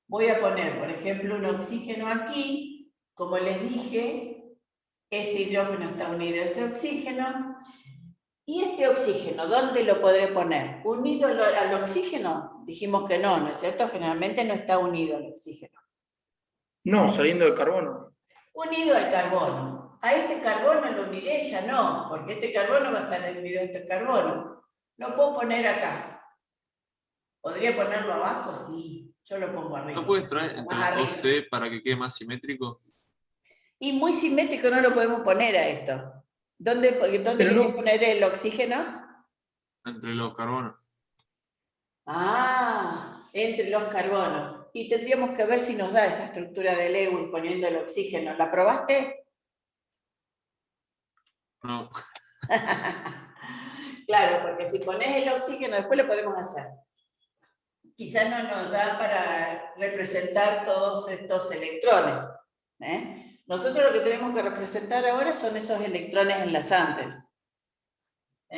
Voy a poner, por ejemplo, un oxígeno aquí. Como les dije, este hidrógeno está unido a ese oxígeno. ¿Y este oxígeno, dónde lo podré poner? ¿Unido al oxígeno? Dijimos que no, ¿no es cierto? Generalmente no está unido al oxígeno. No, saliendo del carbono. Unido al carbono. A este carbono lo uniré, ya no, porque este carbono va a estar unido a este carbono. Lo puedo poner acá. ¿Podría ponerlo abajo? Sí, yo lo pongo arriba. ¿No puedes traer entre Más los 2C para que quede más simétrico? Y muy simétrico no lo podemos poner a esto. ¿Dónde querés poner el oxígeno? Entre los carbonos. Ah, entre los carbonos. Y tendríamos que ver si nos da esa estructura de Lewis poniendo el oxígeno. ¿La probaste? No. Claro, porque si pones el oxígeno, después lo podemos hacer. Quizás no nos da para representar todos estos electrones. Nosotros lo que tenemos que representar ahora son esos electrones enlazantes.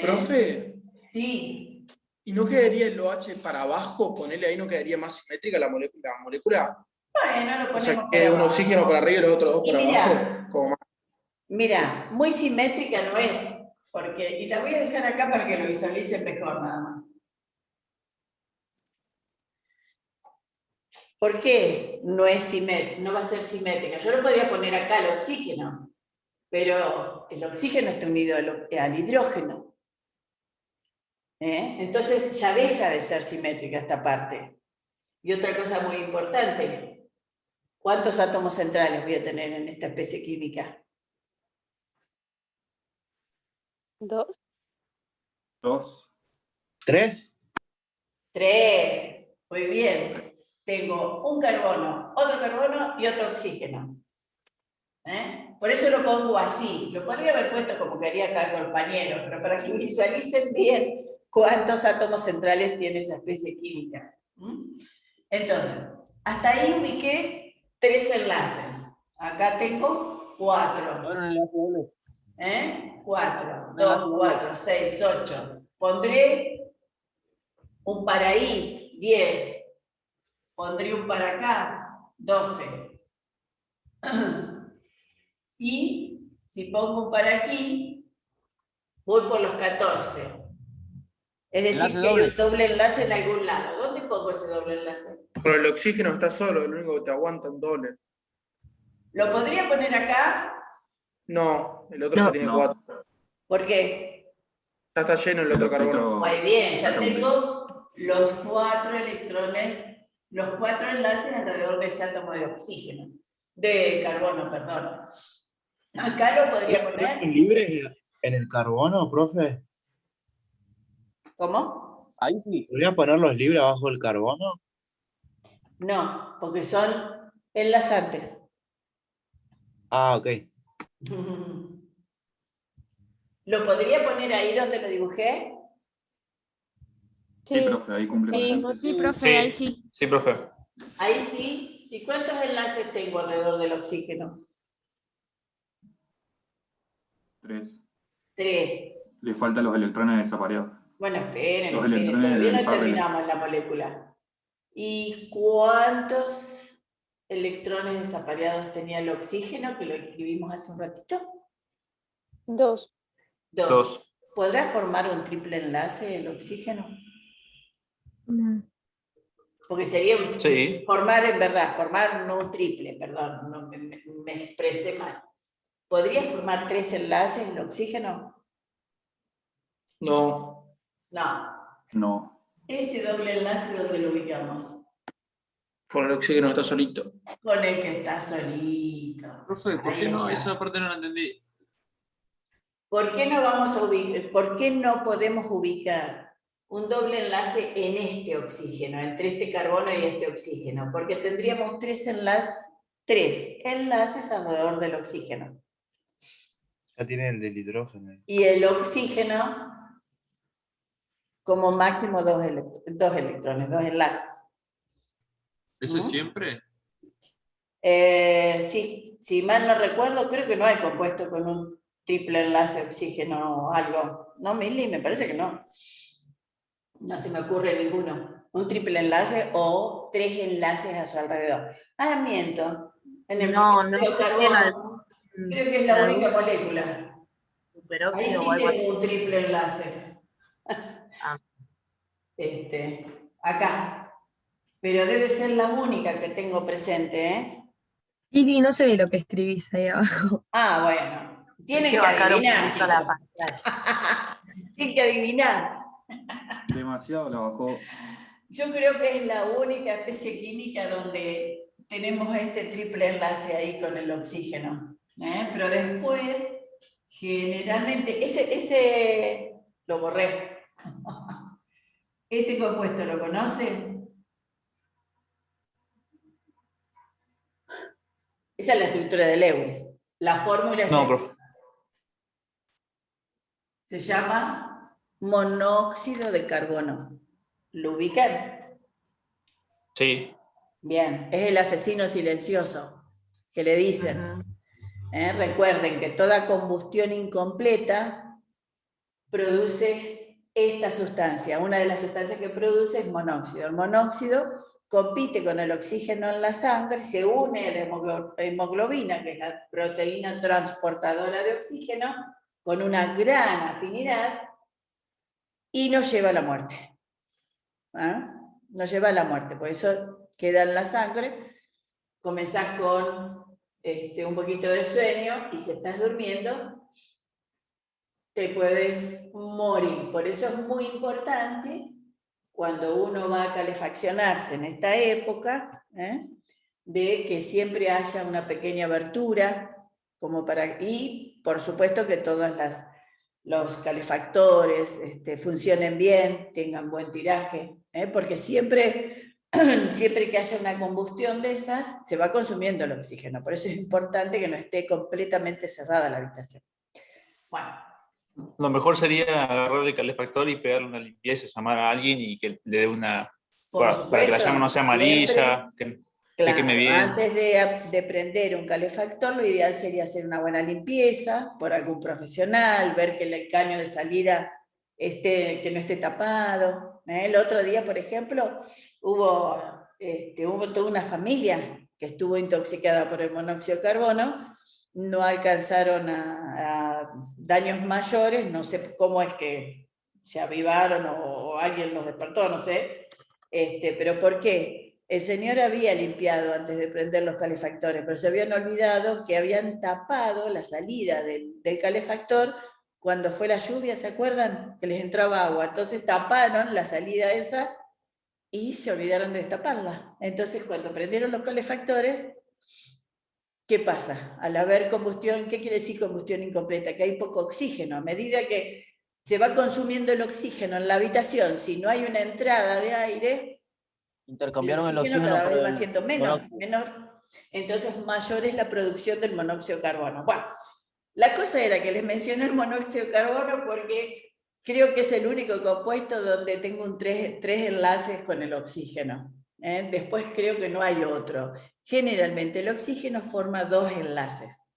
Profe, Sí. ¿y no quedaría el OH para abajo? Ponerle ahí, ¿no quedaría más simétrica la molécula? Bueno, lo O sea ponemos que por un abajo. oxígeno para arriba y los otros dos Y para mirá. abajo. Como más. Mira, muy simétrica no es, porque, y la voy a dejar acá para que lo visualicen mejor nada más. ¿Por qué no es simétrica? No va a ser simétrica. Yo lo podría poner acá el oxígeno, pero el oxígeno está unido al hidrógeno. Entonces ya deja de ser simétrica esta parte. Y otra cosa muy importante, ¿cuántos átomos centrales voy a tener en esta especie química? 2. 2. 3. 3. Muy bien. Tengo un carbono, otro carbono y otro oxígeno. Por eso lo pongo así. Lo podría haber puesto como quería acá el compañero, pero para que visualicen bien cuántos átomos centrales tiene esa especie química. Entonces, hasta ahí ubiqué 3 enlaces. Acá tengo 4. Ahora un enlace doble. 4, 2, 4, 6, 8. Pondré un para ahí, 10. Pondré un para acá, 12. Y si pongo un para aquí, voy por los 14. Es decir, Enlace que hay doble. un doble enlace en algún lado. ¿Dónde pongo ese doble enlace? Pero el oxígeno está solo, lo único que te aguanta un doble. ¿Lo podría poner acá? No, el otro No. ya tiene No. 4. ¿Por qué? Ya está lleno el otro carbono. Muy bien, ya Está tengo los 4 electrones, los 4 enlaces alrededor de ese átomo de oxígeno, de carbono, perdón. Acá lo podría poner. ¿Libres en el carbono, profe? ¿Cómo? Ahí sí. ¿Podría ponerlos libres abajo del carbono? No, porque son enlazantes. Ah, ok. ¿Lo podría poner ahí donde lo dibujé? Sí, profe, ahí cumple con el Sí, sentido. profe, ahí sí. Sí, profe. Ahí sí. ¿Y cuántos enlaces tengo alrededor del oxígeno? 3. 3. Le faltan los electrones desapareados. Bueno, esperen, Los esperen, electrones todavía del no par terminamos la molécula. ¿Y cuántos electrones desapareados tenía el oxígeno, que lo escribimos hace un ratito? 2. 2. 2. ¿Podrá formar un triple enlace el oxígeno? Porque sería Sí. formar, en verdad, formar no un triple, perdón, no, me expresé mal. ¿Podría formar 3 enlaces el oxígeno? No. No. No. Ese doble enlace, ¿dónde lo ubicamos? Por el oxígeno está solito. Con el que está solito. Profe, ¿por Ahí qué no? está. Esa parte no la entendí. ¿Por qué no vamos a ubicar, por qué no podemos ubicar un doble enlace en este oxígeno, entre este carbono y este oxígeno? Porque tendríamos 3 enlaces alrededor del oxígeno. Ya tienen el del hidrógeno. Y el oxígeno, como máximo 2 electrones, 2 enlaces. ¿Eso es siempre? Sí, si mal no recuerdo, creo que no hay compuesto con un triple enlace oxígeno o algo. ¿No, Mili? Me parece que no. No se me ocurre ninguno. Un triple enlace o 3 enlaces a su alrededor. Ah, miento. En el No, carbono, creo que es la única molécula. Ahí Superóxido sí o algo así. tengo un triple enlace. Ah. Acá. Pero debe ser la única que tengo presente, ¿eh? Lili, no se ve lo que escribís ahí abajo. Ah, bueno. Tienen que bajar un adivinar, poquito la chicos. pantalla. Tienen que adivinar. Demasiado la bajó. Yo creo que es la única especie química donde tenemos este triple enlace ahí con el oxígeno. Pero después, generalmente, ese lo borré. Este compuesto, ¿lo conocen? Esa es la estructura de Lewis. La fórmula es No, esta. profe. Se llama monóxido de carbono. ¿Lo ubican? Sí. Bien, es el asesino silencioso, que le dicen. Recuerden que toda combustión incompleta produce esta sustancia. Una de las sustancias que produce es monóxido. El monóxido compite con el oxígeno en la sangre, se une a la hemoglobina, que es la proteína transportadora de oxígeno, con una gran afinidad, y nos lleva a la muerte. ¿Ah? Nos lleva a la muerte, por eso queda en la sangre. Comenzás con un poquito de sueño, y si estás durmiendo, te puedes morir. Por eso es muy importante, cuando uno va a calefaccionarse en esta época, de que siempre haya una pequeña abertura, y por supuesto que todos los calefactores funcionen bien, tengan buen tiraje, porque siempre que haya una combustión de esas, se va consumiendo el oxígeno. Por eso es importante que no esté completamente cerrada la habitación. Bueno. Lo mejor sería agarrar el calefactor y pegarle una limpieza, llamar a alguien y que le dé una... Para que la llama no sea amarilla, que queme bien. Antes de prender un calefactor, lo ideal sería hacer una buena limpieza por algún profesional, ver que el caño de salida que no esté tapado. El otro día, por ejemplo, hubo toda una familia que estuvo intoxicada por el monóxido de carbono, no alcanzaron a daños mayores, no sé cómo es que se avivaron o alguien los despertó, no sé, pero ¿por qué? El señor había limpiado antes de prender los calefactores, pero se habían olvidado que habían tapado la salida del calefactor cuando fue la lluvia, ¿se acuerdan? Que les entraba agua, entonces taparon la salida esa y se olvidaron de destaparla. Entonces cuando prendieron los calefactores, ¿qué pasa? Al haber combustión, ¿qué quiere decir combustión incompleta? Que hay poco oxígeno. A medida que se va consumiendo el oxígeno en la habitación, si no hay una entrada de aire, intercambiaron el oxígeno cada vez por va el siendo menor, entonces mayor es la producción del monóxido de carbono. Bueno, la cosa era que les mencioné el monóxido de carbono porque creo que es el único compuesto donde tengo tres enlaces con el oxígeno. Después creo que no hay otro. Generalmente el oxígeno forma 2 enlaces.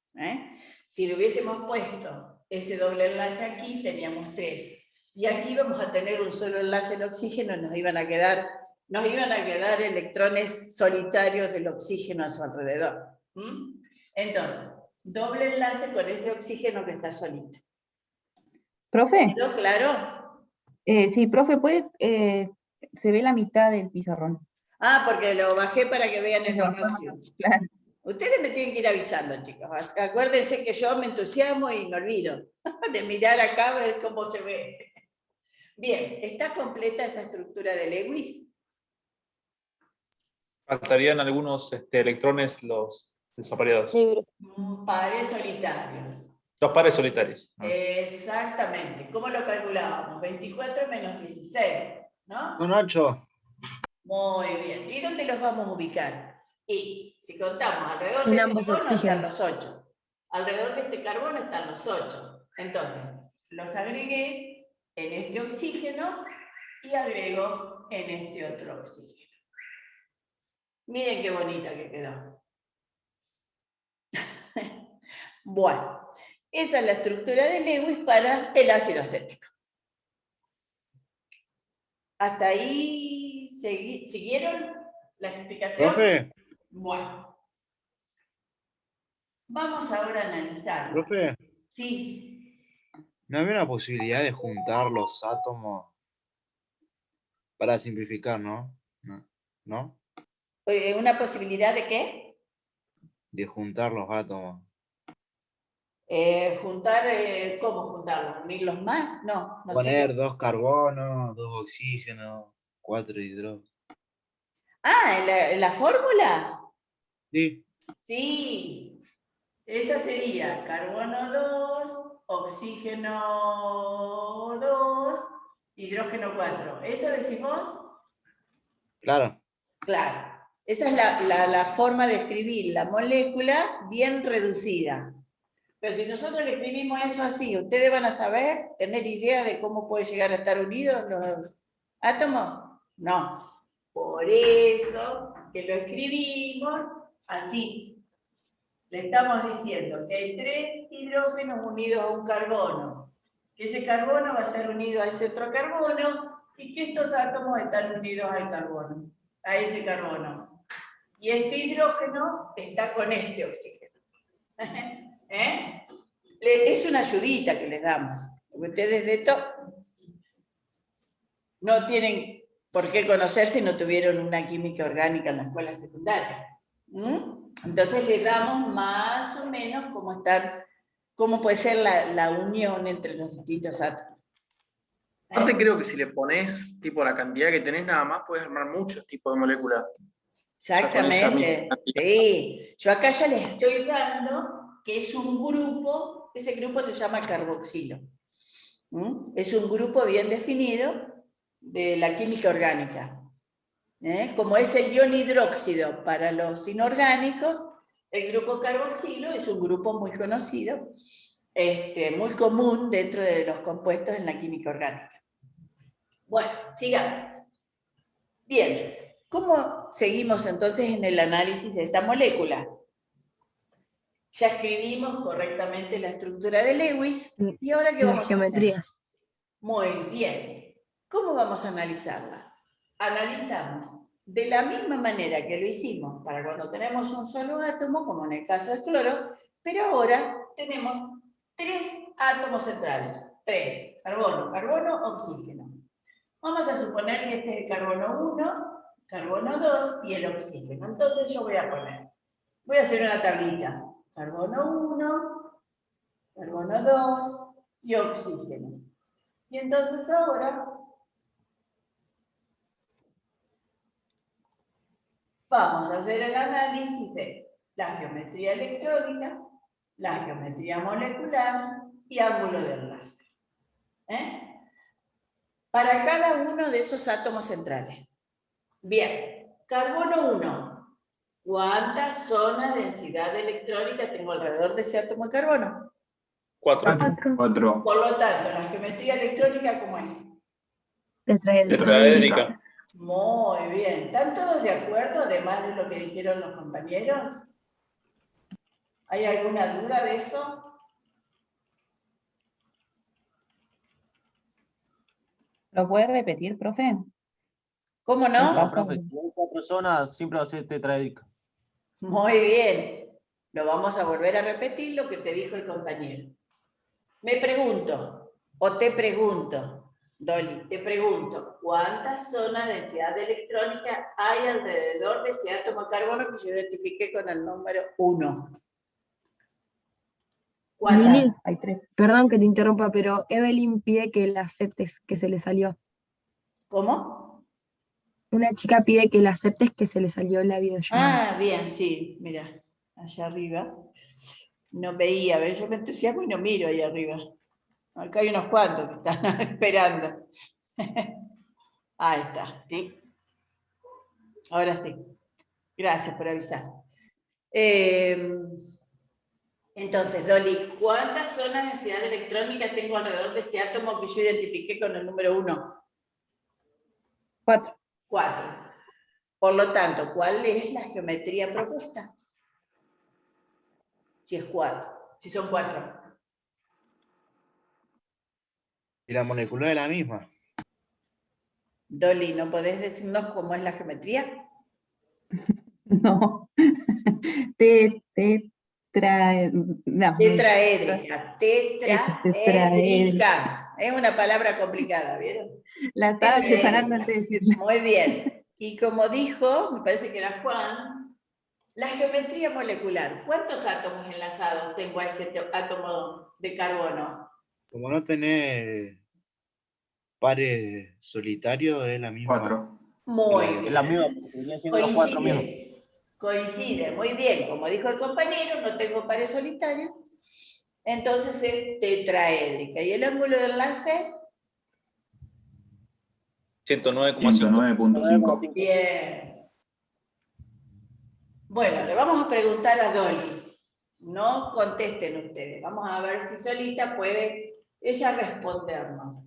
Si le hubiésemos puesto ese doble enlace aquí, teníamos 3. Y aquí vamos a tener un solo enlace en oxígeno, nos iban a quedar electrones solitarios del oxígeno a su alrededor. Entonces, doble enlace con ese oxígeno que está solito. ¿Profe? ¿Quedó claro? Sí, profe, se ve la mitad del pizarrón. Porque lo bajé para que vean el monóxido. Claro. Ustedes me tienen que ir avisando, chicos. Acuérdense que yo me entusiasmo y me olvido de mirar acá a ver cómo se ve. Bien, ¿está completa esa estructura de Lewis? Faltarían algunos electrones, los desapareados. Pares solitarios. Los pares solitarios. Exactamente. ¿Cómo lo calculábamos? 24 menos 16, ¿no? Con 8. Muy bien. ¿Y dónde los vamos a ubicar? Y si contamos, alrededor En de ambos este carbono están oxígenos. los 8. Alrededor de este carbono están los 8. Entonces, los agregué en este oxígeno y agrego en este otro oxígeno. Miren qué bonita que quedó. Bueno, esa es la estructura de Lewis para el ácido acético. ¿Hasta ahí siguieron la explicación? ¿Profe? Bueno. Vamos ahora a analizar. ¿Profe? Sí. ¿No había una posibilidad de juntar los átomos para simplificar, no? ¿No? ¿Una posibilidad de qué? De juntar los átomos. ¿Cómo juntarlos? ¿Unirlos más? No, no sé. Poner 2 carbonos, 2 oxígenos, 4 hidrógenos. ¿En la fórmula? Sí. Sí. Esa sería carbono 2, oxígeno 2, hidrógeno 4. ¿Eso decís vos? Claro. Claro. Esa es la forma de escribir la molécula bien reducida. Pero si nosotros le escribimos eso así, ¿ustedes van a saber, tener idea de cómo puede llegar a estar unidos los átomos? No. Por eso que lo escribimos así. Le estamos diciendo que hay 3 hidrógenos unidos a un carbono, que ese carbono va a estar unido a ese otro carbono y que estos átomos están unidos al carbono. a ese carbono. Y este hidrógeno está con este oxígeno. ¿Eh? Es una ayudita que les damos. Porque ustedes de esto no tienen por qué conocer si no tuvieron una química orgánica en la escuela secundaria. Entonces les damos más o menos cómo puede ser la unión entre los distintos átomos. Aparte creo que si le pones tipo la cantidad que tenés nada más, puedes armar muchos tipos de moléculas. Exactamente, sí. Yo acá ya les estoy dando que es un grupo, ese grupo se llama carboxilo. Es un grupo bien definido de la química orgánica. Como es el ion hidróxido para los inorgánicos, el grupo carboxilo es un grupo muy conocido, muy común dentro de los compuestos en la química orgánica. Bueno, sigamos. Bien, ¿cómo seguimos entonces en el análisis de esta molécula? Ya escribimos correctamente la estructura de Lewis, ¿y ahora qué vamos Las geometrías. a hacer? Muy bien. ¿Cómo vamos a analizarla? Analizamos de la misma manera que lo hicimos para cuando tenemos un solo átomo, como en el caso del cloro, pero ahora tenemos 3 átomos centrales. 3. Carbono, carbono, oxígeno. Vamos a suponer que este es el carbono 1, carbono 2 y el oxígeno. Entonces yo voy a hacer una tablita. Carbono 1, carbono 2 y oxígeno. Y entonces ahora vamos a hacer el análisis de la geometría electrónica, la geometría molecular y ángulo de enlace. Para cada uno de esos átomos centrales. Bien, carbono 1. ¿Cuántas zonas de densidad electrónica tengo alrededor de ese átomo de carbono? 4. 4. Por lo tanto, la geometría electrónica, ¿cómo es? Tetraédrica. Muy bien. ¿Están todos de acuerdo, además de lo que dijeron los compañeros? ¿Hay alguna duda de eso? ¿Lo puede repetir, profe? ¿Cómo no? No, profe, si hay 4 zonas, siempre va a ser tetraédrica. Muy bien. Lo vamos a volver a repetir lo que te dijo el compañero. Me pregunto, o te pregunto, Dolly, te pregunto, ¿cuántas zonas de densidad electrónica hay alrededor de ese átomo de carbono que yo identifiqué con el número 1? Lili, Hay 3. perdón que te interrumpa, pero Evelyn pide que la aceptes, que se le salió. ¿Cómo? Una chica pide que la aceptes, que se le salió la videollamada. Ah, bien, sí, mira, allá arriba. No veía, ¿ves? Yo me entusiasmo y no miro ahí arriba. Acá hay unos cuantos que están esperando. Ahí está. Sí. Ahora sí. Gracias por avisar. Entonces, Dolly, ¿cuántas zonas de densidad electrónica tengo alrededor de este átomo que yo identifiqué con el número 1? 4. 4. Por lo tanto, ¿cuál es la geometría propuesta? Si es 4. Si son 4. Y la molecular es la misma. Dolly, ¿no podés decirnos cómo es la geometría? No. No. Tetraédrica. Tetraédrica. Tetraédrica. Es una palabra complicada, ¿vieron? La estaba preparando antes de decirla. Muy bien. Y como dijo, me parece que era Juan, la geometría molecular. ¿Cuántos átomos enlazados tengo a ese átomo de carbono? Como no tenés pares solitarios, es la misma. 4. Muy Es bien. la misma, porque seguirían siendo los 4 mismos. Coincide, muy bien. Como dijo el compañero, no tengo pares solitarios. Entonces es tetraédrica. ¿Y el ángulo de enlace? 109,5. 109.5. Bien. Bueno, le vamos a preguntar a Dolly. No contesten ustedes. Vamos a ver si solita puede ella respondernos.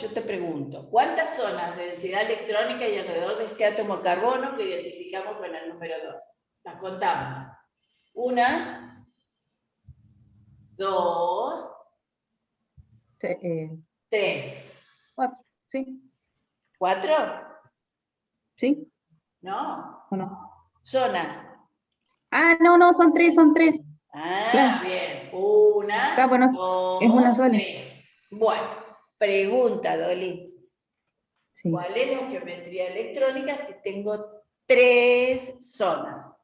Yo te pregunto, ¿cuántas zonas de densidad electrónica hay alrededor de este átomo de carbono que identificamos con el número 2? Las contamos. 1, 2, 3. 4. Sí. 4. Sí. ¿No? ¿O no? Zonas. Ah, no, son tres, son tres. Ah, Claro. bien. Una, Ah, bueno, dos, es una sola. tres. Bueno, pregunta, Dolly. Sí. ¿Cuál es la geometría electrónica si tengo tres zonas?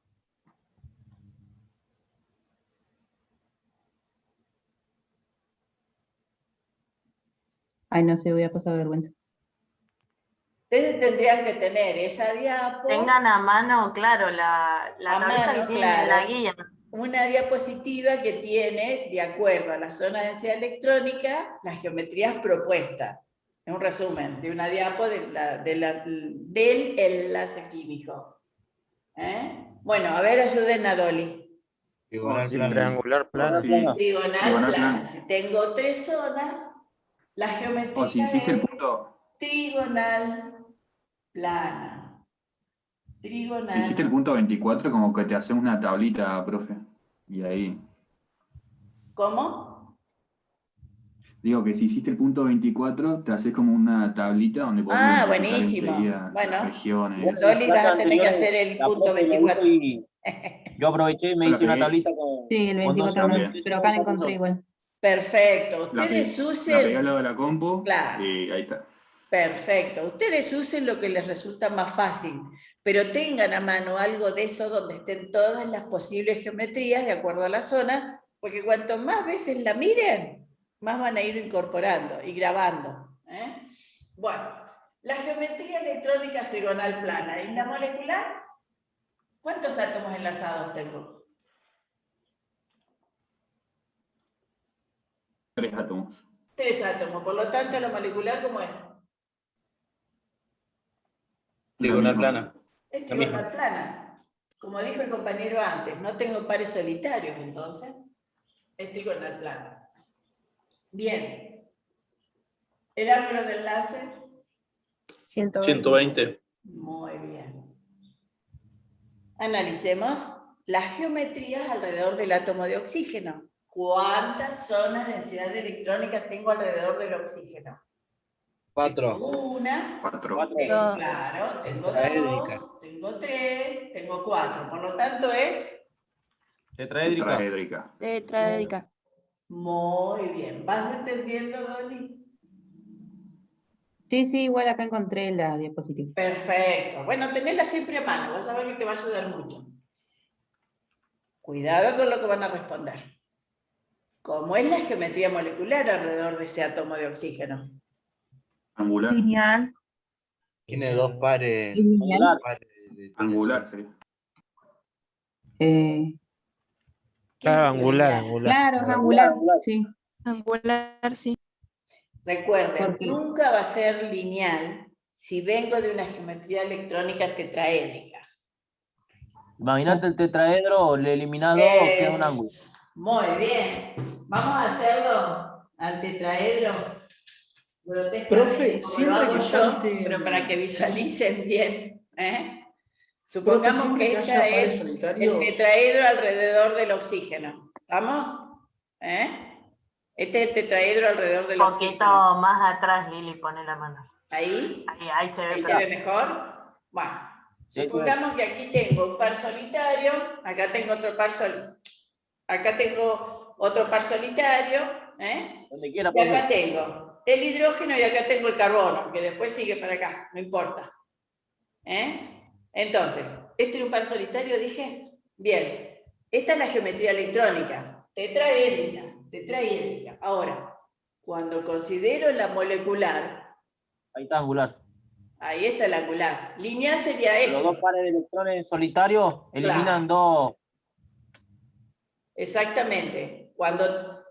Ay, no sé, voy a pasar vergüenza. Ustedes tendrían que tener esa diapo. Tengan a mano, claro, la A tablita mano, que tiene en la claro. guía. Una diapositiva que tiene, de acuerdo a la zona de densidad electrónica, las geometrías propuestas. Es un resumen de una diapo del enlace químico. Bueno, a ver, ayuden a Dolly. Diagonal sí, plano. Triangular plano. Sí. Trigonal Trigonal plana. plano. Si tengo tres zonas, la geometría O si hiciste el es punto, trigonal plana. si hiciste el Trigonal. punto 24, como que te haces una tablita, profe. Y ahí. ¿Cómo? Digo que si hiciste el punto 24, te haces como una tablita donde podés Ah, identificar buenísimo. enseguida Bueno, las regiones. Dolly, vas a tener que hacer el La punto profe lo hizo 24. y yo aproveché y me Yo la hice una pegué. tablita con, Sí, el con 24 no, También. pero acá la encontré igual. Perfecto. La Ustedes pegué al usen. lado de la compu Claro. y ahí está. Perfecto. Ustedes usen lo que les resulta más fácil, pero tengan a mano algo de eso donde estén todas las posibles geometrías de acuerdo a la zona, porque cuanto más veces la miren, más van a ir incorporando y grabando. Bueno, la geometría electrónica es trigonal plana. ¿Y la molecular? ¿Cuántos átomos enlazados tengo? 3 átomos. 3 átomos. Por lo tanto, la molecular, ¿cómo es? Trigonal plana. Es La misma. trigonal plana. Como dijo el compañero antes, no tengo pares solitarios, entonces es trigonal plana. Bien. El ángulo de enlace. 120. Muy bien. Analicemos las geometrías alrededor del átomo de oxígeno. ¿Cuántas zonas de densidad electrónica tengo alrededor del oxígeno? 4. Una. 4. Claro, tengo Tetraédrica. 2, tengo 3, tengo 4. Por lo tanto es Tetraédrica. Tetraédrica. Tetraédrica. muy bien. ¿Vas entendiendo, Dolly? Sí, igual acá encontré la diapositiva. Perfecto. Bueno, tenerla siempre a mano. Vas a ver que te va a ayudar mucho. Cuidado con lo que van a responder. ¿Cómo es la geometría molecular alrededor de ese átomo de oxígeno? Angular. Lineal. Tiene dos pares. ¿Es lineal? Angular sería. Claro, angular. Claro, es angular, sí. Angular, sí. Recuerden, Porque- nunca va a ser lineal si vengo de una geometría electrónica tetraédrica. Imagínate el tetraedro, le eliminás 2, queda un ángulo. Muy bien. Vamos a hacerlo al tetraedro. grotescamente Profe, como lo siempre hago que yo, falte- pero para que visualicen bien. Profe, Supongamos siempre que que esta haya pares es solitarios. el tetraedro alrededor del oxígeno. ¿Estamos? Este es el tetraedro alrededor del Un poquito oxígeno. más atrás, Lili, pone la mano. ¿Ahí? Ahí se ve, ¿Ahí se pero ve mejor? Bueno, Sí, sí. supongamos que aquí tengo un par solitario, acá tengo otro par solitario, Donde quiera, y acá profe. tengo el hidrógeno y acá tengo el carbono, que después sigue para acá, no importa. Entonces, ¿este es un par solitario, dije? Bien, esta es la geometría electrónica, tetraédrica. Ahora, cuando considero la molecular, Ahí está angular. ahí está el angular. Lineal sería esto. Los dos pares de electrones solitarios eliminan dos. Exactamente.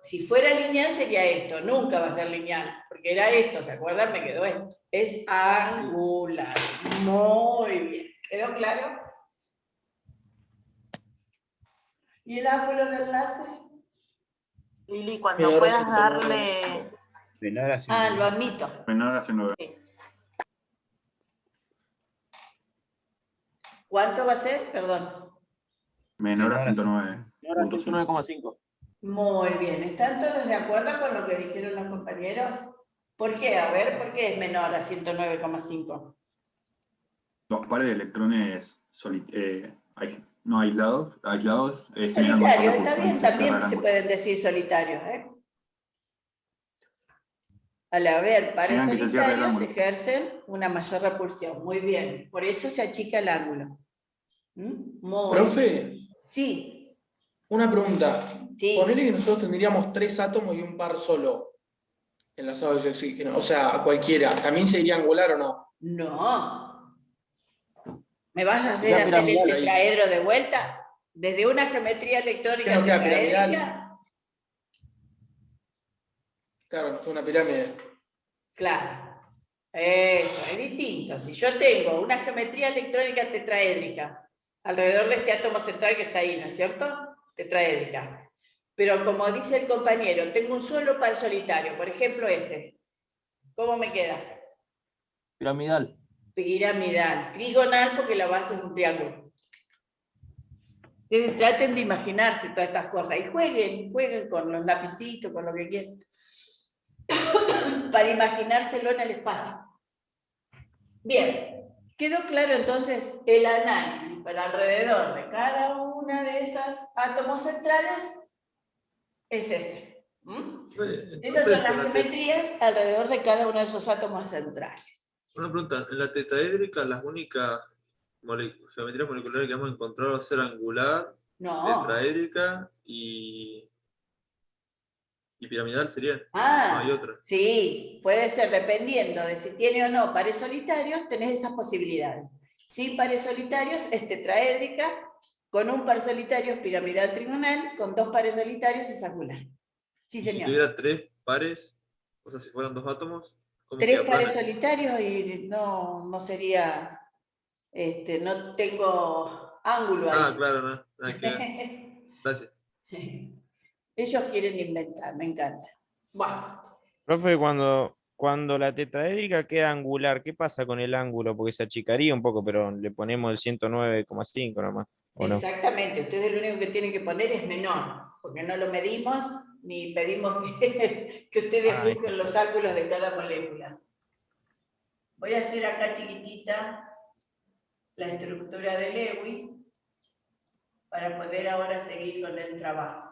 Si fuera lineal sería esto. Nunca va a ser lineal. Porque era esto, ¿se acuerdan? Me quedó esto. Es angular. Muy bien. ¿Quedó claro? ¿Y el ángulo de enlace? Lili, cuando Menor a puedas 109. darle... Menor a Ah, 109. lo admito. Menor a 109. ¿Cuánto va a ser? Perdón. Menor a Menor a 109. Ahora 109,5. Muy bien. ¿Están todos de acuerdo con lo que dijeron los compañeros? ¿Por qué? A ver, ¿por qué es menor a 109,5? dos pares de electrones no aislados generan mayor Solitarios, está repulsión, bien, se cierra también el se ángulo. pueden decir solitarios. Al haber pares Generan que se cierre el solitarios ángulo. ejercen una mayor repulsión. Muy bien, por eso se achica el ángulo. Muy Profe, Sí, una pregunta. sí. Ponele que nosotros tendríamos 3 átomos y un par solo enlazados de oxígeno. O sea, a cualquiera. ¿También sería angular o no? No. ¿Me vas a hacer Sería hacer el piramidal. tetraedro de vuelta? Desde una geometría ¿Qué electrónica nos queda, tetraédrica. piramidal? Claro, es una pirámide. Claro. Eso, es distinto. Si yo tengo una geometría electrónica tetraédrica alrededor de este átomo central que está ahí, ¿no es cierto? Tetraédrica. Pero como dice el compañero, tengo un solo par solitario, por ejemplo este. ¿Cómo me queda? Piramidal. Piramidal. Trigonal porque la base es un triángulo. Entonces traten de imaginarse todas estas cosas y jueguen con los lapicitos, con lo que quieran, para imaginárselo en el espacio. Bien, quedó claro entonces el análisis para alrededor de cada una de esas átomos centrales es ese. Esas son Entonces, las geometrías alrededor de cada uno de esos átomos centrales. una pregunta, en la tetraédrica las únicas geometrías moleculares que hemos encontrado va a ser angular, No. tetraédrica y piramidal sería. No hay otra. Sí, puede ser, dependiendo de si tiene o no pares solitarios, tenés esas posibilidades. Sin pares solitarios es tetraédrica, con un par solitario es piramidal trigonal, con 2 pares solitarios es angular. Sí, Y si señor. tuviera 3 pares, o sea, si fueran 2 átomos, ¿cómo 3 queda? pares ¿Plana? solitarios y no sería, no tengo ángulo ahí. Ah, claro, no, nada que ver. Gracias. Ellos quieren inventar, me encanta. Bueno, Profe, cuando la tetraédrica queda angular, ¿qué pasa con el ángulo? Porque se achicaría un poco, pero le ponemos el 109,5 nomás, ¿o no? exactamente. Ustedes lo único que tienen que poner es menor, porque no lo medimos ni pedimos que ustedes Ahí busquen está. los ángulos de cada molécula. Voy a hacer acá chiquitita la estructura de Lewis para poder ahora seguir con el trabajo.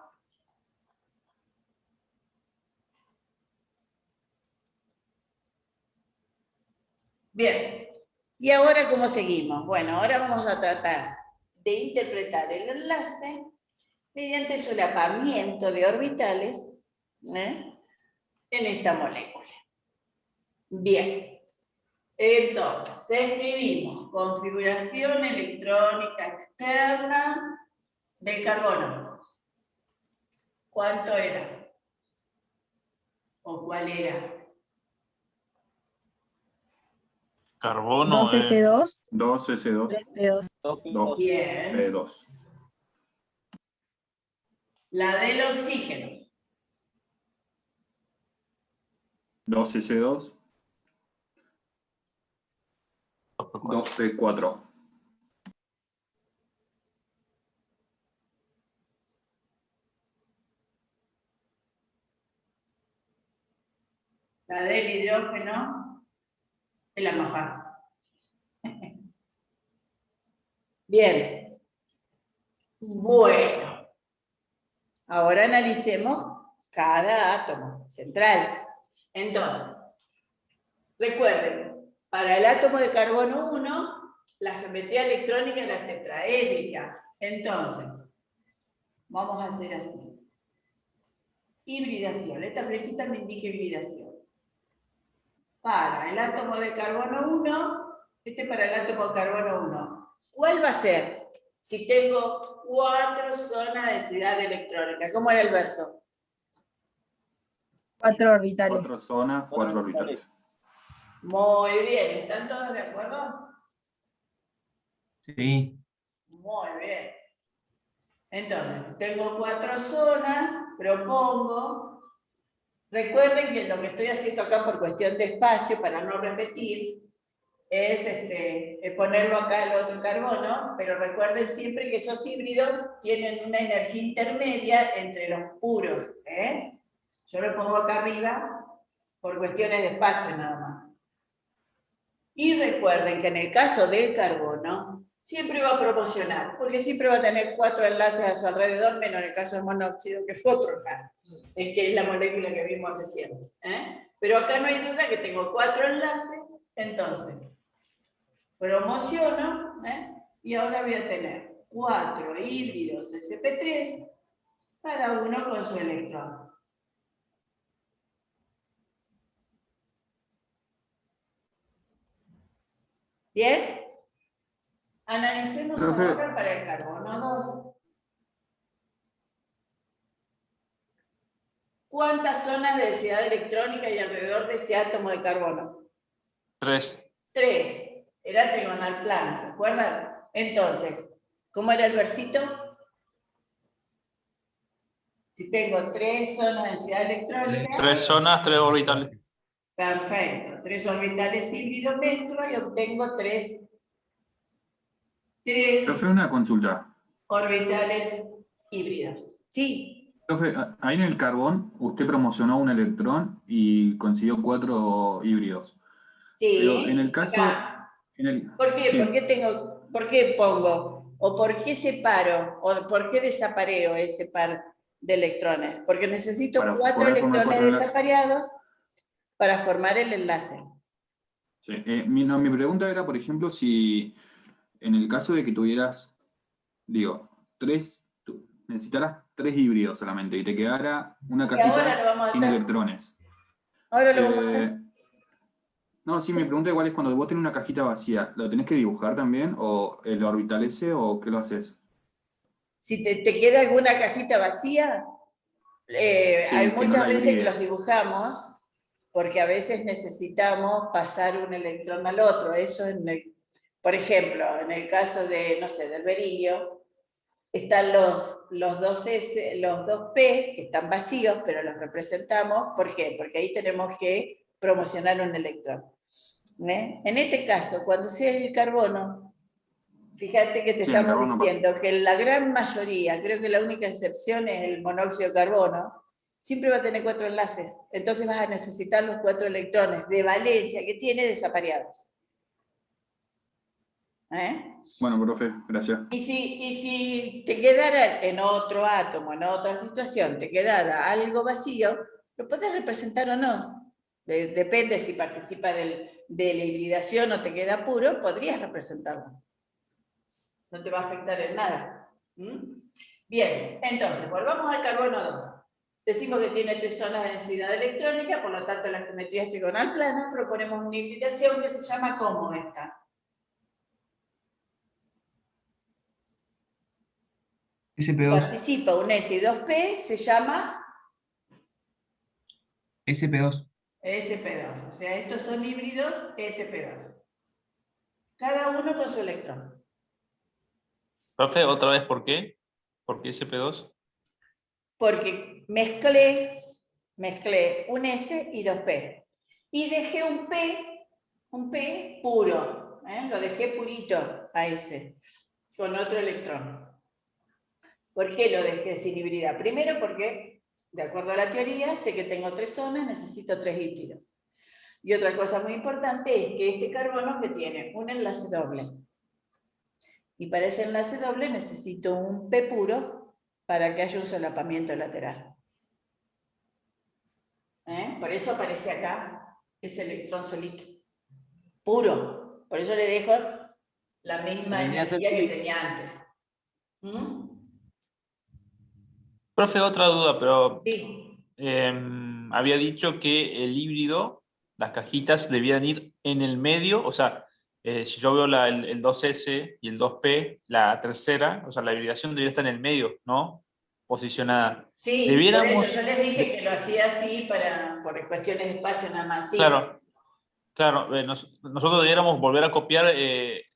Bien, ¿y ahora cómo seguimos? Bueno, ahora vamos a tratar de interpretar el enlace mediante el solapamiento de orbitales en esta molécula. Bien, entonces escribimos configuración electrónica externa del carbono. ¿Cuánto era? ¿O cuál era? Carbono. 2S2. 2S2. 3P2. 2 Bien. P2. La del oxígeno. 2S2. 2P4. La del hidrógeno es la más fácil. Bien. Bueno. Ahora analicemos cada átomo central. Entonces, recuerden, para el átomo de carbono 1, la geometría electrónica es la tetraédrica. Entonces, vamos a hacer así. Hibridación. Esta flechita me indica hibridación. Para el átomo de carbono 1, para el átomo de carbono 1. ¿Cuál va a ser? Si tengo 4 zonas de densidad electrónica. ¿Cómo era el verso? 4 orbitales. 4 zonas, 4 orbitales. Muy bien. ¿Están todos de acuerdo? Sí. Muy bien. Entonces, si tengo 4 zonas, propongo. Recuerden que lo que estoy haciendo acá por cuestión de espacio, para no repetir, es ponerlo acá el otro carbono, pero recuerden siempre que esos híbridos tienen una energía intermedia entre los puros. Yo lo pongo acá arriba por cuestiones de espacio nada más. Y recuerden que en el caso del carbono, siempre va a proporcionar, porque siempre va a tener 4 enlaces a su alrededor, menos en el caso del monóxido, que fue otro caso, que es la molécula que vimos recién. Pero acá no hay duda que tengo 4 enlaces, entonces promociono, y ahora voy a tener 4 híbridos sp3, cada uno con su electrón. ¿Bien? Analicemos Profe. ahora para el carbono 2. ¿Cuántas zonas de densidad electrónica hay alrededor de ese átomo de carbono? 3. 3. Era trigonal plana, ¿se acuerdan? Entonces, ¿cómo era el versito? Si tengo 3 zonas de densidad electrónica. 3 zonas, 3 orbitales. Perfecto. 3 orbitales híbridos mezclo y obtengo 3 Profe, una consulta. orbitales híbridos. Sí. Profe, ahí en el carbón usted promocionó un electrón y consiguió 4 híbridos. Sí. Pero en el caso... Acá. En ¿Por qué? sí. ¿Por qué pongo? ¿O por qué separo? ¿O por qué desapareo ese par de electrones? Porque necesito Para 4 poder formar electrones 4 enlaces. desapareados para formar el enlace. Sí. Mi pregunta era, por ejemplo, si en el caso de que tuvieras, digo, necesitaras 3 híbridos solamente y te quedara una Y ahora lo cajita vamos a sin hacer. electrones. Ahora lo vamos a hacer. No, sí, mi pregunta igual es cuando vos tenés una cajita vacía, ¿lo tenés que dibujar también? ¿O el orbital ese o qué lo haces? Si te queda alguna cajita vacía, Sí, hay que no muchas la veces que hibrides. los dibujamos, porque a veces necesitamos pasar un electrón al otro. Eso por ejemplo, en el caso de, no sé, del berilio, están los 2S, los 2P, que están vacíos, pero los representamos. ¿Por qué? Porque ahí tenemos que promocionar un electrón. En este caso, cuando sea el carbono, fíjate que te Sí, en el estamos carbono diciendo que la gran mayoría, creo que la única excepción es el monóxido de carbono, siempre va a tener 4 enlaces. Entonces vas a necesitar los 4 electrones de valencia que tiene desapareados. Bueno, profe, gracias. Y si te quedara en otro átomo, en otra situación, te quedara algo vacío, lo podés representar o no. Depende si participa de la hibridación o te queda puro, podrías representarlo. No te va a afectar en nada. Bien, entonces, volvamos al carbono 2. Decimos que tiene 3 zonas de densidad electrónica, por lo tanto la geometría es trigonal plana, proponemos una hibridación que se llama como esta. SP2. Participa un S y 2P, se llama SP2. SP2. O sea, estos son híbridos SP2. Cada uno con su electrón. Profe, otra vez, ¿por qué? ¿Por qué SP2? Porque mezclé un S y 2P. Y dejé un P puro. Lo dejé purito a ese, con otro electrón. ¿Por qué lo dejé sin hibridar? Primero porque, de acuerdo a la teoría, sé que tengo 3 zonas, necesito 3 híbridos. Y otra cosa muy importante es que este carbono que tiene un enlace doble. Y para ese enlace doble necesito un P puro para que haya un solapamiento lateral. Por eso aparece acá ese electrón solito. Puro. Por eso le dejo la misma Venía a ser energía que pi. tenía antes. Profe, otra duda, pero Sí. había dicho que el híbrido, las cajitas debían ir en el medio, o sea, si yo veo el 2S y el 2P, la tercera, o sea, la hibridación debería estar en el medio, ¿no? Posicionada. Sí, por Debiéramos... eso yo les dije que lo hacía así por cuestiones de espacio nada más. Sí. Claro, nosotros debiéramos volver a copiar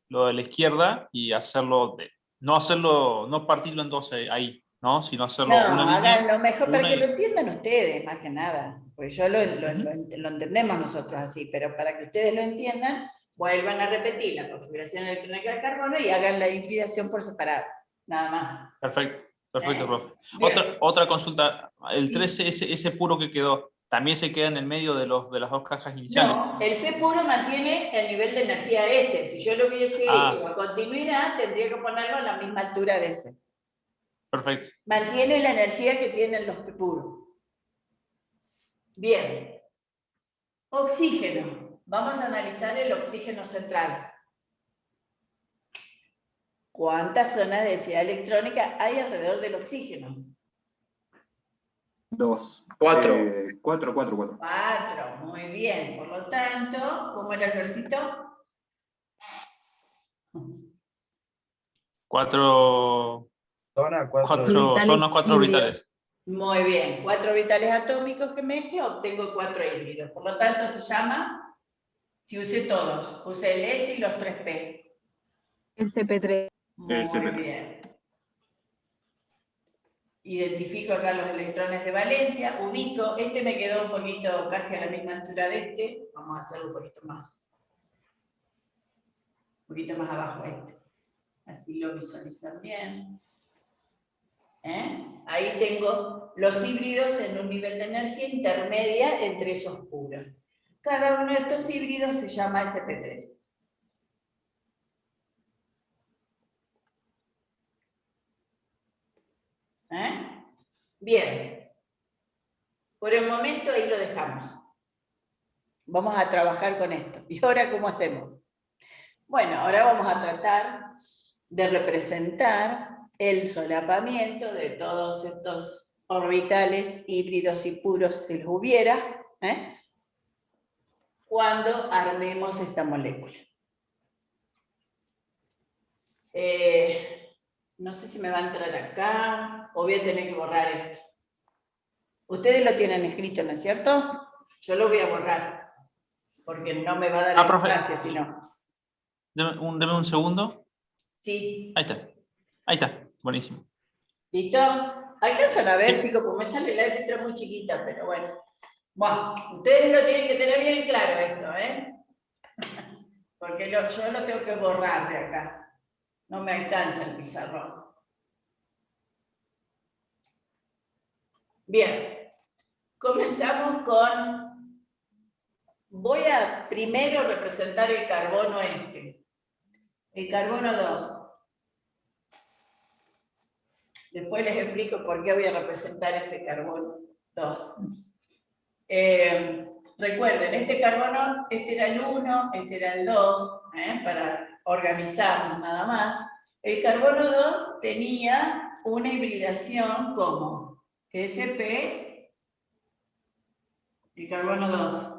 lo de la izquierda y hacerlo, no partirlo en dos ahí, ¿no? Sino hacerlo No, una línea. hagan lo mejor para una que y- lo entiendan ustedes, más que nada. Pues yo lo entendemos nosotros así, pero para que ustedes lo entiendan, vuelvan a repetir la configuración electrónica del carbono y hagan la hibridación por separado, nada más. Perfecto, profe. Bien. Otra consulta, el Sí. 13, ese puro que quedó, también se queda en el medio de las dos cajas iniciales. No, el P puro mantiene el nivel de energía este. Si yo lo hubiese hecho a continuidad, tendría que ponerlo a la misma altura de ese. Perfecto. Mantiene la energía que tienen los P puros. Bien. Oxígeno. Vamos a analizar el oxígeno central. ¿Cuántas zonas de densidad electrónica hay alrededor del oxígeno? 2. 4. 4. 4, muy bien. Por lo tanto, ¿cómo era el versito? 4 Zona, Orbitales son los 4 orbitales. Muy bien. 4 orbitales atómicos que mezclo, obtengo 4 híbridos. Por lo tanto, se llama, si usé todos, usé el S y los 3P. SP3. Muy SP3. bien. Identifico acá los electrones de valencia, ubico, este me quedó un poquito casi a la misma altura de este, vamos a hacerlo un poquito más abajo este, así lo visualizan bien. Ahí tengo los híbridos en un nivel de energía intermedia entre esos puros. Cada uno de estos híbridos se llama SP3. Bien. Por el momento ahí lo dejamos. Vamos a trabajar con esto. ¿Y ahora cómo hacemos? Bueno, ahora vamos a tratar de representar el solapamiento de todos estos orbitales híbridos y puros, si los hubiera, cuando armemos esta molécula. No sé si me va a entrar acá o voy a tener que borrar esto. Ustedes lo tienen escrito, ¿no es cierto? Yo lo voy a borrar, porque no me va a dar profe. espacio si no. Deme un segundo. Sí. Ahí está. Buenísimo. ¿Listo? Alcanzan a ver, Sí. chicos, porque me sale la letra muy chiquita, pero bueno. Bueno, ustedes lo tienen que tener bien claro esto, Porque yo lo tengo que borrar de acá. No me alcanza el pizarrón. Bien. Comenzamos con... Voy a primero representar el carbono este. El carbono 2. Después les explico por qué voy a representar ese carbono 2. Recuerden, este carbono, este era el 1, este era el 2, para organizarnos nada más. El carbono 2 tenía una hibridación como SP, el carbono 2.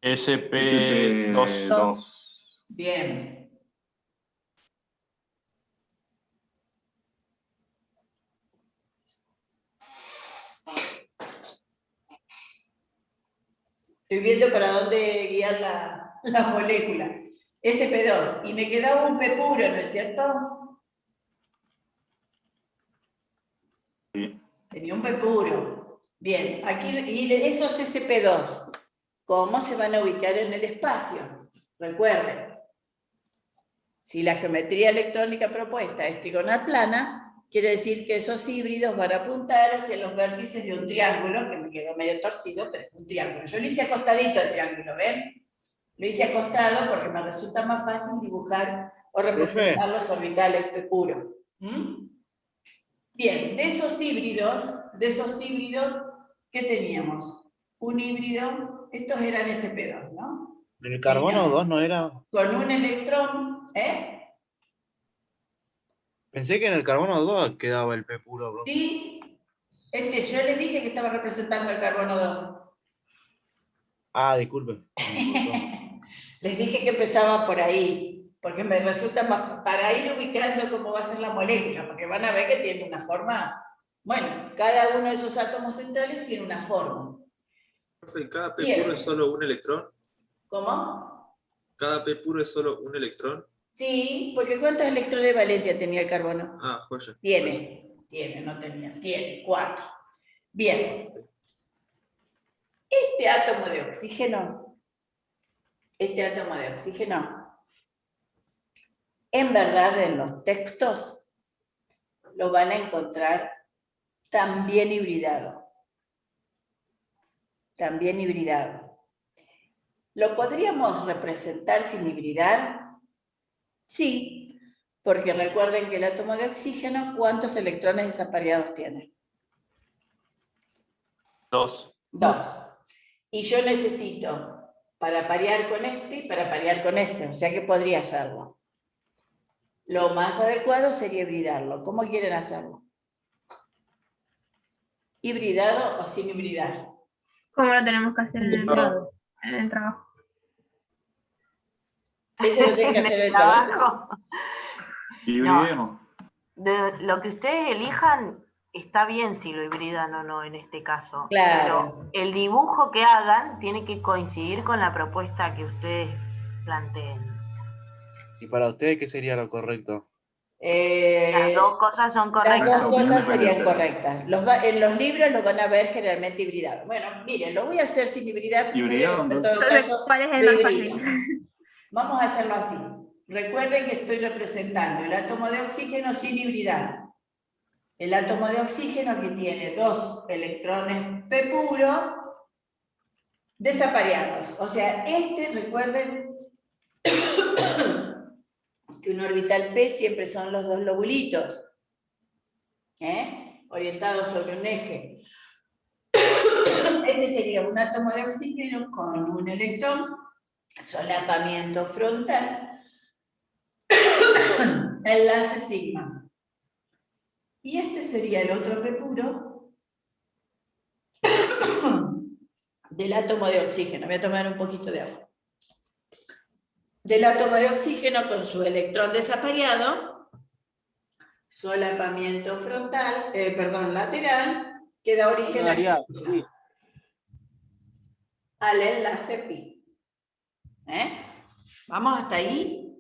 SP2. Bien. Estoy viendo para dónde guiar la molécula. SP2. Y me quedaba un P puro, ¿no es cierto? Sí. Tenía un P puro. Bien. Aquí, y esos SP2, ¿cómo se van a ubicar en el espacio? Recuerden, si la geometría electrónica propuesta es trigonal plana, quiere decir que esos híbridos van a apuntar hacia los vértices de un triángulo, que me quedó medio torcido, pero es un triángulo. Yo lo hice acostadito el triángulo, ¿ven? Lo hice acostado porque me resulta más fácil dibujar o representar los orbitales P puro. Bien, de esos híbridos, ¿qué teníamos? Un híbrido, estos eran SP2, ¿no? ¿El carbono 2 no era? Con un electrón, Pensé que en el carbono 2 quedaba el P puro, bro. Sí, yo les dije que estaba representando el carbono 2. Ah, disculpe. Les dije que empezaba por ahí, porque me resulta más para ir ubicando cómo va a ser la molécula, porque van a ver que tiene una forma. Bueno, cada uno de esos átomos centrales tiene una forma. Profe, ¿cada P Bien. puro es solo un electrón? ¿Cómo? ¿Cada P puro es solo un electrón? Sí, porque ¿cuántos electrones de valencia tenía el carbono? Ah, joya. Tiene 4. Bien. Este átomo de oxígeno, en verdad en los textos lo van a encontrar también hibridado. También hibridado. ¿Lo podríamos representar sin hibridar? Sí, porque recuerden que el átomo de oxígeno, ¿cuántos electrones desapareados tiene? 2. 2. Y yo necesito para parear con este y para parear con este, o sea que podría hacerlo. Lo más adecuado sería hibridarlo. ¿Cómo quieren hacerlo? ¿Hibridado o sin hibridar? ¿Cómo lo tenemos que hacer en el trabajo? Eso lo tienen que hacer en el trabajo. Hibridemos. De lo que ustedes elijan, está bien si lo hibridan o no en este caso. Claro. Pero el dibujo que hagan tiene que coincidir con la propuesta que ustedes planteen. ¿Y para ustedes qué sería lo correcto? Las dos cosas son correctas. Las dos cosas serían correctas. En los libros lo van a ver generalmente hibridado. Bueno, miren, lo voy a hacer sin hibridar. Hibridado, En todo Entonces, caso, ¿cuál es el lo más hibrido. fácil? Vamos a hacerlo así. Recuerden que estoy representando el átomo de oxígeno sin hibridar. El átomo de oxígeno que tiene 2 electrones P puro desapareados. O sea, recuerden que un orbital P siempre son los 2 lobulitos, orientados sobre un eje. Este sería un átomo de oxígeno con un electrón, solapamiento frontal, enlace sigma. Y este sería el otro P puro del átomo de oxígeno. Voy a tomar un poquito de agua. Del átomo de oxígeno con su electrón desapareado, solapamiento frontal, lateral, que da origen al enlace pi. ¿Vamos hasta ahí?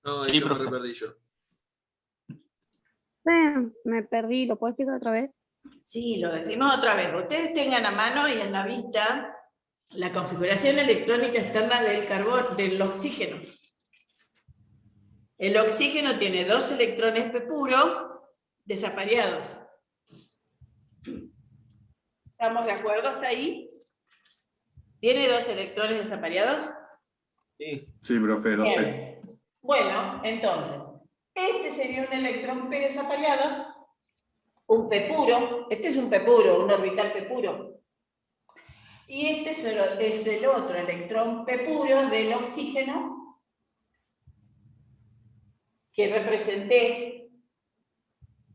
No, Sí, yo me profe. perdí yo. Me perdí, ¿lo puedo explicar otra vez? Sí, lo decimos otra vez. Ustedes tengan a mano y en la vista la configuración electrónica externa del oxígeno. El oxígeno tiene 2 electrones P puro desapareados. ¿Estamos de acuerdo hasta ahí? ¿Tiene 2 electrones desapareados? Sí. Sí, profe, 2P. Bien. Bueno, entonces, este sería un electrón P desapareado, un P puro, este es un P puro, un orbital P puro. Y este es el otro electrón P puro del oxígeno que representé.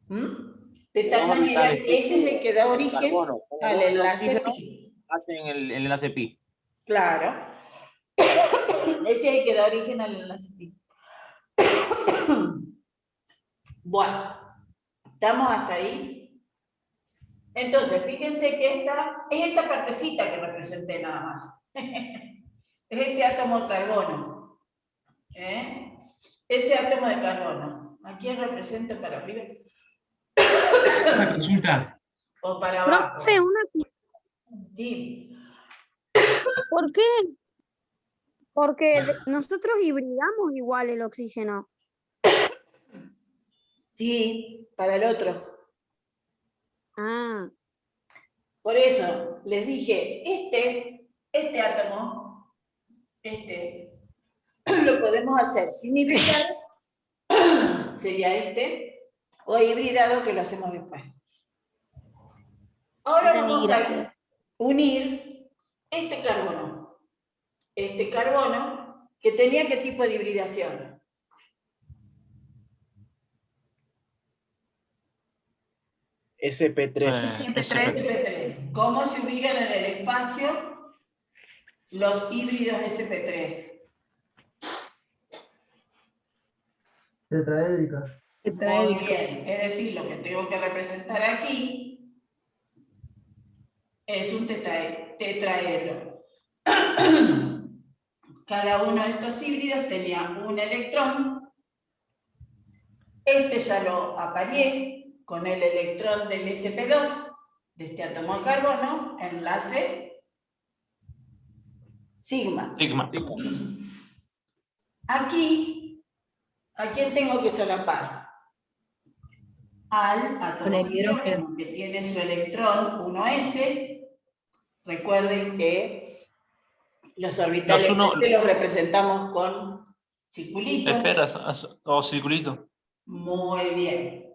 De tal manera que ese es el que da origen al enlace pi. Hacen el enlace pi. Claro. Ese es el que da origen al enlace pi. Bueno, ¿estamos hasta ahí? Entonces, fíjense que es esta partecita que representé nada más. Es este átomo de carbono. Ese átomo de carbono. ¿A quién representa para arriba? Esa consulta. O para abajo. Profe, Sí. ¿Por qué? Porque nosotros hibridamos igual el oxígeno. Sí, para el otro. Ah. Por eso les dije, este átomo, lo podemos hacer sin hibridar, sería o hibridado que lo hacemos después. Ahora vamos a unir este carbono que tenía qué tipo de hibridación. SP3. SP3. ¿Cómo se ubican en el espacio los híbridos SP3? Tetraédrica. Muy bien, es decir, lo que tengo que representar aquí es un tetraedro. Cada uno de estos híbridos tenía un electrón. Ya lo apareé con el electrón del sp2, de este átomo de carbono, enlace sigma. Aquí, ¿a quién tengo que solapar? al átomo Con el de hidrógeno. hidrógeno, que tiene su electrón 1s. Recuerden que los orbitales S los representamos con circulitos. Esferas o circulito. Muy bien.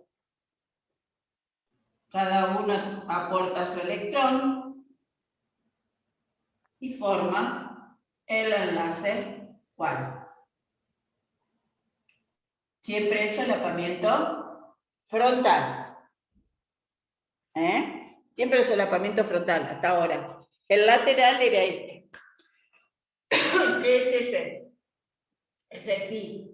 Cada uno aporta su electrón y forma el enlace cual. Siempre es solapamiento frontal. Siempre es solapamiento frontal, hasta ahora. El lateral era este. ¿Qué es ese? Es el pi.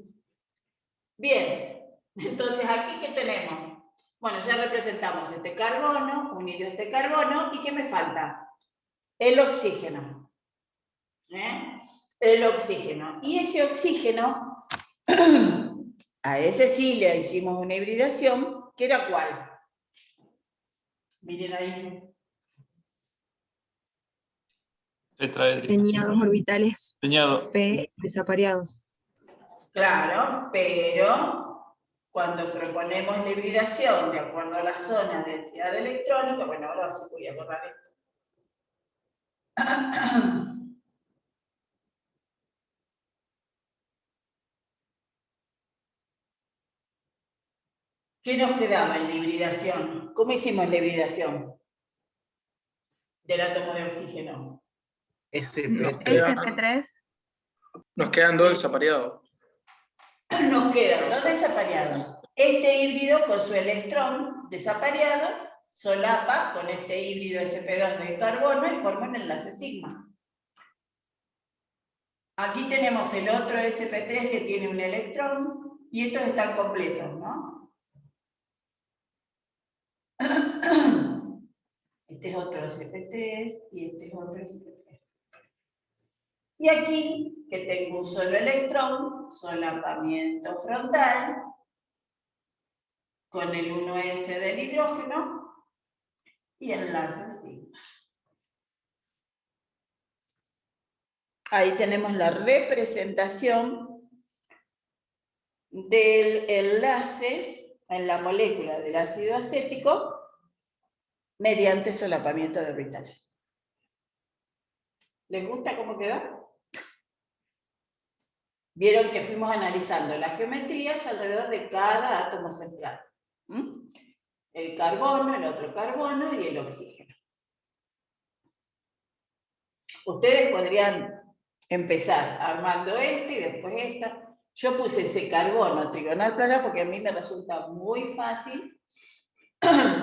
Bien, entonces aquí ¿qué tenemos? Bueno, ya representamos este carbono, unido a este carbono, ¿y qué me falta? El oxígeno. El oxígeno. Y ese oxígeno, a ese sí le hicimos una hibridación, ¿que era cuál? Miren ahí. Tetraédrico. Tenía dos orbitales Tenía P desapareados. Claro, pero cuando proponemos la hibridación de acuerdo a la zona de densidad electrónica, bueno, ahora sí voy a borrar esto. ¿Qué nos quedaba en la hibridación? ¿Cómo hicimos la hibridación del átomo de oxígeno? SP3. Nos quedan dos desapareados. Nos quedan dos desapareados. Este híbrido con su electrón desapareado solapa con este híbrido sp2 de carbono y forma un enlace sigma. Aquí tenemos el otro sp3 que tiene un electrón y estos están completos, ¿no? Este es otro sp3 y este es otro sp3. Y aquí, que tengo un solo electrón, solapamiento frontal, con el 1s del hidrógeno, y enlace sigma. Ahí tenemos la representación del enlace en la molécula del ácido acético mediante solapamiento de orbitales. ¿Les gusta cómo quedó? Vieron que fuimos analizando las geometrías alrededor de cada átomo central. El carbono, el otro carbono y el oxígeno. Ustedes podrían empezar armando este y después esta. Yo puse ese carbono trigonal planar porque a mí me resulta muy fácil,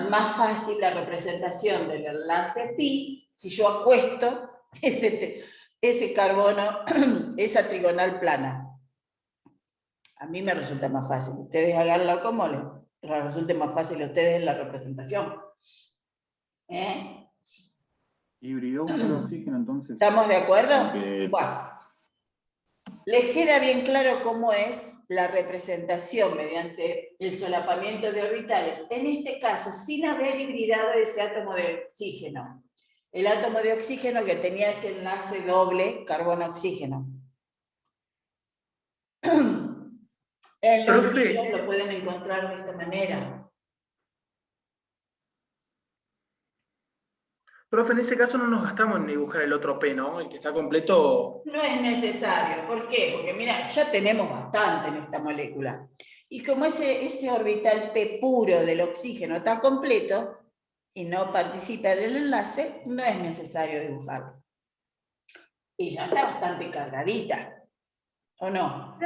más fácil la representación del enlace pi, si yo acuesto ese carbono, esa trigonal plana. A mí me resulta más fácil. Ustedes háganlo como les resulte más fácil a ustedes en la representación. Hibridó con el oxígeno, entonces. ¿Estamos de acuerdo? Bueno. ¿Les queda bien claro cómo es la representación mediante el solapamiento de orbitales? En este caso, sin haber hibridado ese átomo de oxígeno. El átomo de oxígeno que tenía ese enlace doble carbono-oxígeno. En los libros lo pueden encontrar de esta manera. Profe, en ese caso no nos gastamos en dibujar el otro P, ¿no? El que está completo. No es necesario. ¿Por qué? Porque mira, ya tenemos bastante en esta molécula. Y como ese orbital P puro del oxígeno está completo y no participa del enlace, no es necesario dibujarlo. Y ya está bastante cargadita. ¿O no?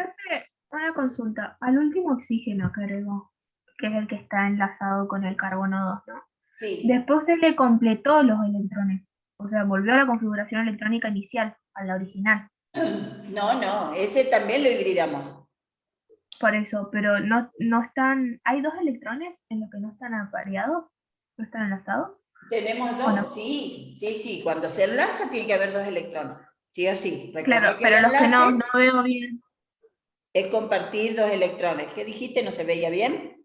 Una consulta. Al último oxígeno que agregó, que es el que está enlazado con el carbono 2, ¿no? Sí. Después se le completó los electrones. O sea, volvió a la configuración electrónica inicial, a la original. No, ese también lo hibridamos. Por eso, pero no están... ¿Hay dos electrones en los que no están apareados? ¿No están enlazados? Tenemos dos, no? Sí. Cuando se enlaza tiene que haber dos electrones. Sí o sí. Claro, pero los que no veo bien. Es compartir dos electrones. ¿Qué dijiste? ¿No se veía bien?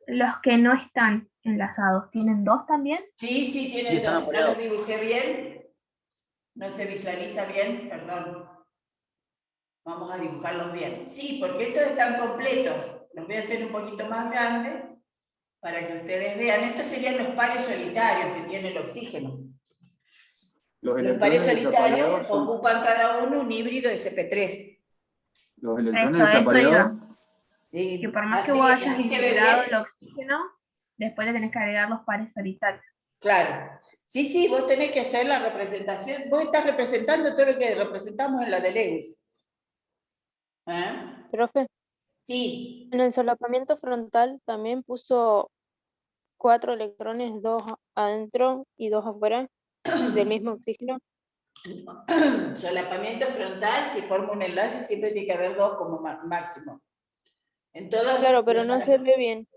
Los que no están enlazados, ¿tienen dos también? Sí, tienen dos. ¿No los dibujé bien? ¿No se visualiza bien? Perdón. Vamos a dibujarlos bien. Sí, porque estos están completos. Los voy a hacer un poquito más grandes para que ustedes vean. Estos serían los pares solitarios que tiene el oxígeno. Los Los pares electrones solitarios desapareados son, ocupan cada uno un híbrido sp3. los electrones Eso desapareados, Y Que por más que así- vos hayas así se ve integrado bien. el oxígeno, después le tenés que agregar los pares solitarios. Claro. Sí, sí, vos tenés que hacer la representación. Vos estás representando todo lo que representamos en la de Lewis. ¿Eh? Profe, Sí. en el solapamiento frontal también puso 4 electrones, 2 adentro y 2 afuera del mismo oxígeno. Solapamiento frontal, si forma un enlace, siempre tiene que haber 2 como máximo. En todos Claro, pero los no se ve bien.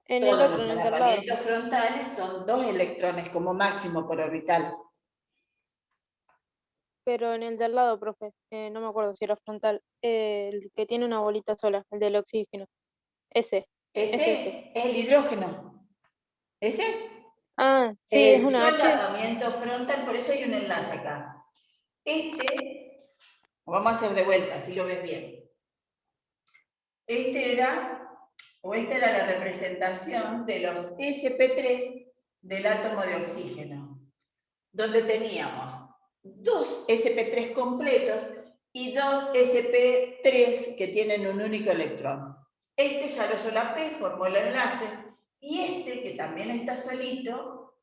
En el todos otro, los en el del lado. solapamientos frontales son 2 electrones como máximo por orbital. Pero en el del lado, profe, no me acuerdo si era frontal, el que tiene una bolita sola, el del oxígeno. Ese, es ese. Este es el hidrógeno. ¿Ese? Ah, sí, es El una H. solapamiento frontal, por eso hay un enlace acá. Este, lo vamos a hacer de vuelta, así lo ves bien. Esta era la representación de los sp3 del átomo de oxígeno, donde teníamos 2 sp3 completos y 2 sp3 que tienen un único electrón. Este ya lo solapé, formó el enlace, y este, que también está solito,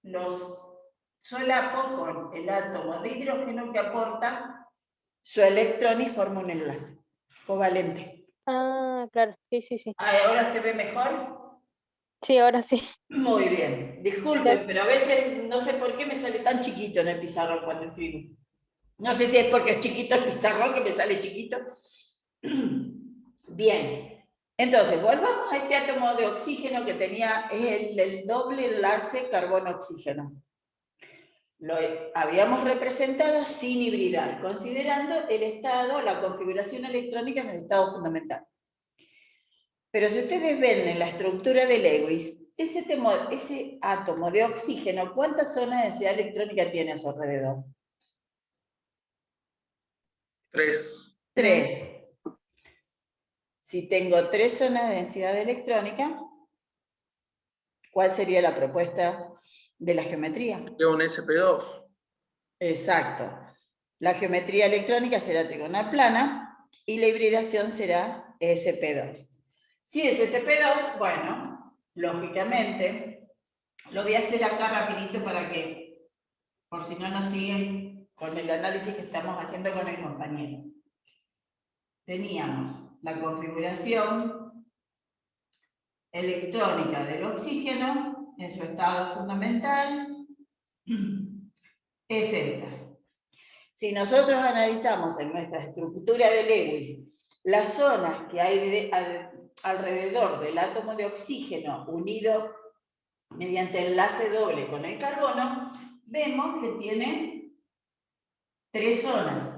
los solapo con el átomo de hidrógeno que aporta su electrón y forma un enlace covalente. Ah, claro, sí, sí, sí. ¿Ahora se ve mejor? Sí, ahora sí. Muy bien. Disculpen, Gracias. pero a veces no sé por qué me sale tan chiquito en el pizarrón cuando escribo. No sé si es porque es chiquito el pizarrón que me sale chiquito. Bien. Entonces, volvamos a este átomo de oxígeno que tenía el doble enlace carbono-oxígeno. Lo habíamos representado sin hibridar, considerando el estado, la configuración electrónica en el estado fundamental. Pero si ustedes ven en la estructura de Lewis, ese átomo de oxígeno, ¿cuántas zonas de densidad electrónica tiene a su alrededor? 3. 3. Si tengo 3 zonas de densidad electrónica, ¿cuál sería la propuesta de la geometría? De un SP2. Exacto. La geometría electrónica será trigonal plana y la hibridación será SP2. Si es SP2, bueno, lógicamente, lo voy a hacer acá rapidito para que, por si no nos siguen con el análisis que estamos haciendo con el compañero. Teníamos la configuración electrónica del oxígeno en su estado fundamental. Es esta. Si nosotros analizamos en nuestra estructura de Lewis las zonas que hay alrededor del átomo de oxígeno unido mediante enlace doble con el carbono, vemos que tiene 3 zonas.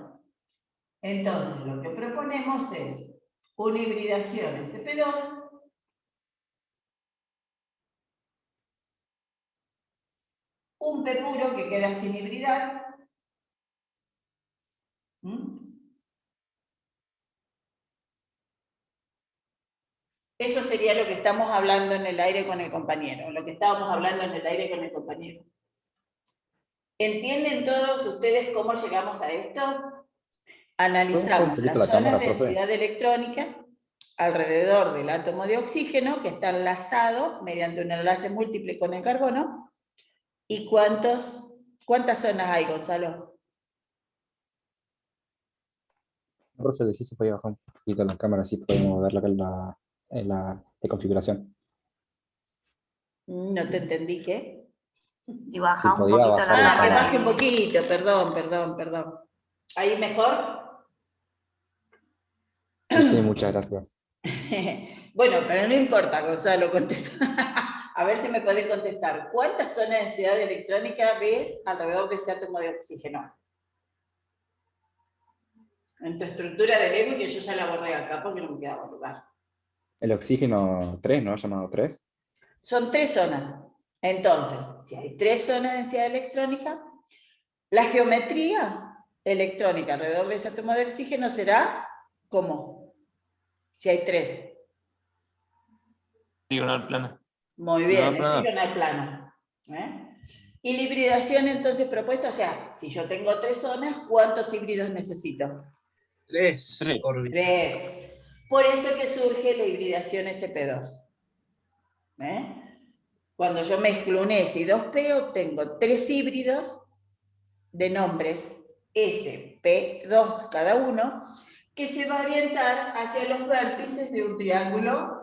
Entonces, lo que proponemos es una hibridación sp2 un P puro que queda sin hibridar. Eso sería lo que estamos hablando en el aire con el compañero, lo que estábamos hablando en el aire con el compañero. ¿Entienden todos ustedes cómo llegamos a esto? Analizamos las zonas de densidad electrónica alrededor del átomo de oxígeno que está enlazado mediante un enlace múltiple con el carbono. ¿Y cuántas zonas hay, Gonzalo? Profe, que sí se podía bajar un poquito la cámara, así podemos ver la configuración. No te entendí, ¿qué? Y baja Sí, un podía poquito bajar la la Ah, que cámara. baje un poquito, perdón. ¿Ahí mejor? Sí, muchas gracias. Bueno, pero no importa, Gonzalo, contesta. A ver si me podés contestar. ¿Cuántas zonas de densidad electrónica ves alrededor de ese átomo de oxígeno? En tu estructura de Lewis, que yo ya la borré acá porque no me quedaba lugar. El oxígeno 3, ¿no? Llamado 3. Son 3 zonas. Entonces, si hay 3 zonas de densidad electrónica, la geometría electrónica alrededor de ese átomo de oxígeno será ¿cómo? Si hay 3. Trigonal plana. Muy bien, Trigonal es trigonal plano. ¿Eh? Y la hibridación entonces propuesta, o sea, si yo tengo 3 zonas, ¿cuántos híbridos necesito? 3 3. orbitales. 3. Por eso que surge la hibridación SP2. ¿Eh? Cuando yo mezclo un S y 2P, obtengo 3 híbridos de nombres SP2 cada uno, que se va a orientar hacia los vértices de un triángulo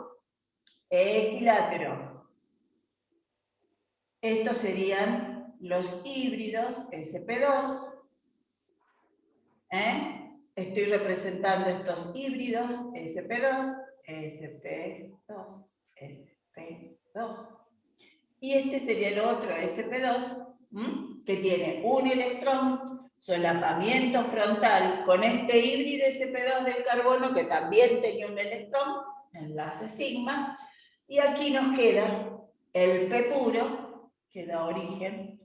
equilátero. Estos serían los híbridos SP2. Estoy representando estos híbridos SP2, SP2, SP2. Y este sería el otro SP2, que tiene un electrón, solapamiento frontal con este híbrido SP2 del carbono, que también tenía un electrón, enlace sigma, y aquí nos queda el P puro, que da origen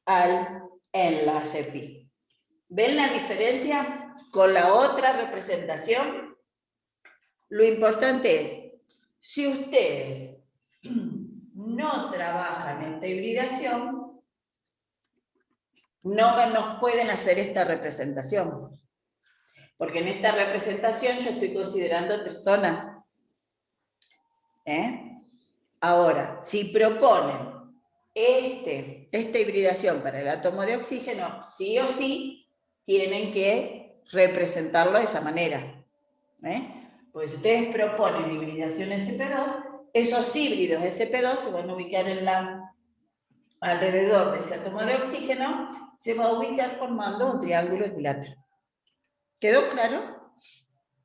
al enlace pi. ¿Ven la diferencia con la otra representación? Lo importante es, si ustedes no trabajan esta hibridación, no nos pueden hacer esta representación. Porque en esta representación yo estoy considerando 3 zonas. Ahora, si proponen esta hibridación para el átomo de oxígeno, sí o sí tienen que representarlo de esa manera. Pues si ustedes proponen hibridación SP2, esos híbridos SP2 se van a ubicar alrededor de ese átomo de oxígeno, se va a ubicar formando un triángulo equilátero. ¿Quedó claro?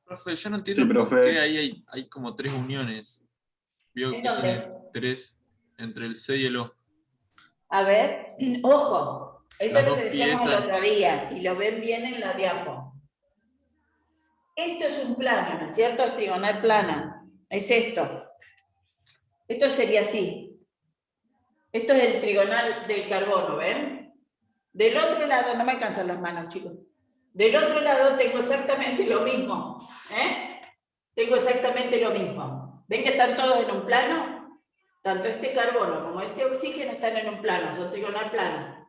Profe, yo no entiendo Sí, por profe. qué ahí hay como 3 uniones. Veo que tiene 3 entre el C y el O. A ver, ojo, esto Las es lo dos que decíamos el piezas. otro día, y lo ven bien en la diapo. Esto es un plano, ¿no es cierto? Es trigonal plana. Es esto. Esto sería así. Esto es el trigonal del carbono, ¿ven? Del otro lado, no me alcanzan las manos, chicos. Del otro lado tengo exactamente lo mismo. Tengo exactamente lo mismo. ¿Ven que están todos en un plano? Tanto este carbono como este oxígeno están en un plano, son trigonal plano.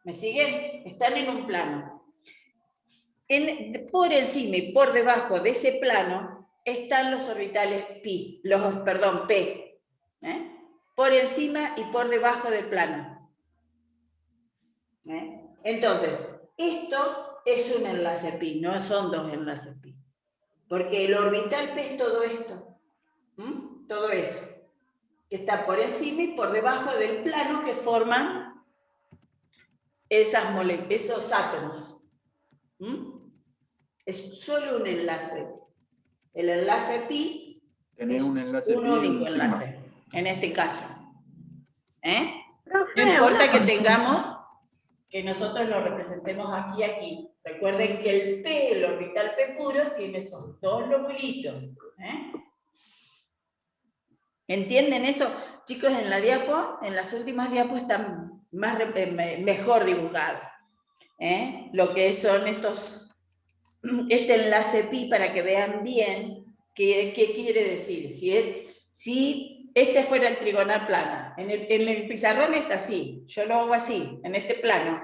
¿Me siguen? Están en un plano. Por encima y por debajo de ese plano están los orbitales P. Por encima y por debajo del plano. Entonces, esto es un enlace pi, no son 2 enlaces pi. Porque el orbital P es todo esto. Todo eso. Que está por encima y por debajo del plano que forman esos átomos. Es solo un enlace. El enlace pi Tener un enlace un pi y único un sigma. enlace, en este caso. Profe, No importa una que consulta. tengamos, que nosotros lo representemos aquí y aquí. Recuerden que el P, el orbital P puro, tiene esos 2 lobulitos. ¿Entienden eso? Chicos, en la diapo, en las últimas diapos están mejor dibujados. Lo que son este enlace pi, para que vean bien qué quiere decir. Si este fuera el trigonal plana, en el pizarrón está así, yo lo hago así, en este plano.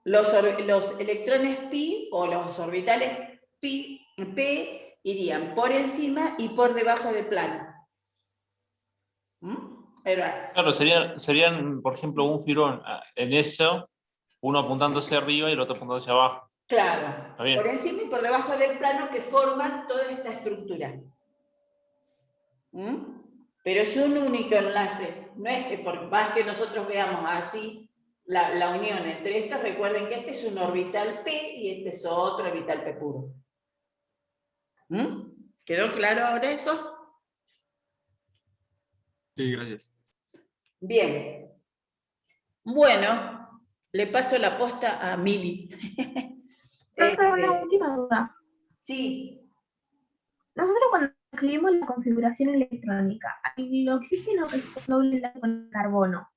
Los electrones pi o los orbitales P irían por encima y por debajo del plano. Claro, serían, por ejemplo, un firón en eso, uno apuntando hacia arriba y el otro apuntando hacia abajo. Claro, Está bien. por encima y por debajo del plano que forman toda esta estructura. Pero es un único enlace, no es que por más que nosotros veamos así la unión entre estos, recuerden que este es un orbital P y este es otro orbital P puro. ¿Quedó claro ahora eso? Sí, gracias. Bien. Bueno, le paso la posta a Mili. Profe, una última duda. Sí. Nosotros cuando escribimos la configuración electrónica, el oxígeno es un doble enlace con el carbono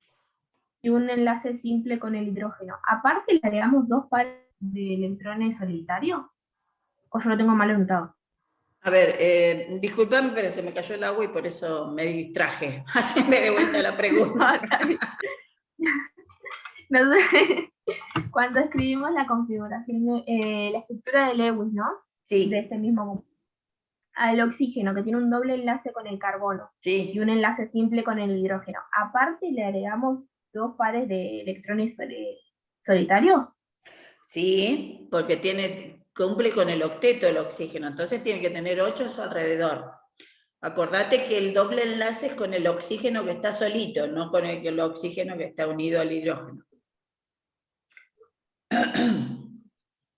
y un enlace simple con el hidrógeno. Aparte le agregamos 2 pares de electrones solitarios, ¿o yo lo tengo mal anotado? A ver, disculpame, pero se me cayó el agua y por eso me distraje. Haceme de vuelta la pregunta. Nosotros, cuando escribimos la configuración, la estructura de Lewis, ¿no? Sí. De este mismo, al oxígeno, que tiene un doble enlace con el carbono Sí. y un enlace simple con el hidrógeno. Aparte le agregamos 2 pares de electrones solitarios. Sí, porque cumple con el octeto el oxígeno, entonces tiene que tener 8 a su alrededor. Acordate que el doble enlace es con el oxígeno que está solito, no con el oxígeno que está unido al hidrógeno.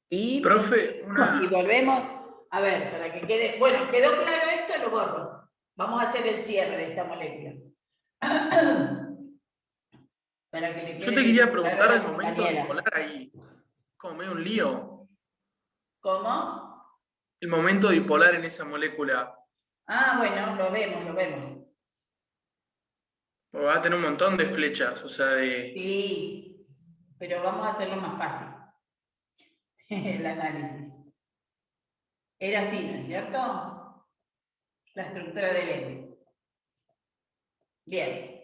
Y, Profe, y volvemos, a ver, para que quede, bueno, ¿quedó claro esto? Lo borro. Vamos a hacer el cierre de esta molécula. Para que le yo quede te quería claro preguntar a el la momento compañera. dipolar ahí. Como medio un lío. ¿Cómo? El momento dipolar en esa molécula. Ah, bueno, lo vemos, lo vemos. Porque va a tener un montón de flechas, o sea, de... Sí, pero vamos a hacerlo más fácil. El análisis. Era así, ¿no es cierto? La estructura de Lewis. Bien.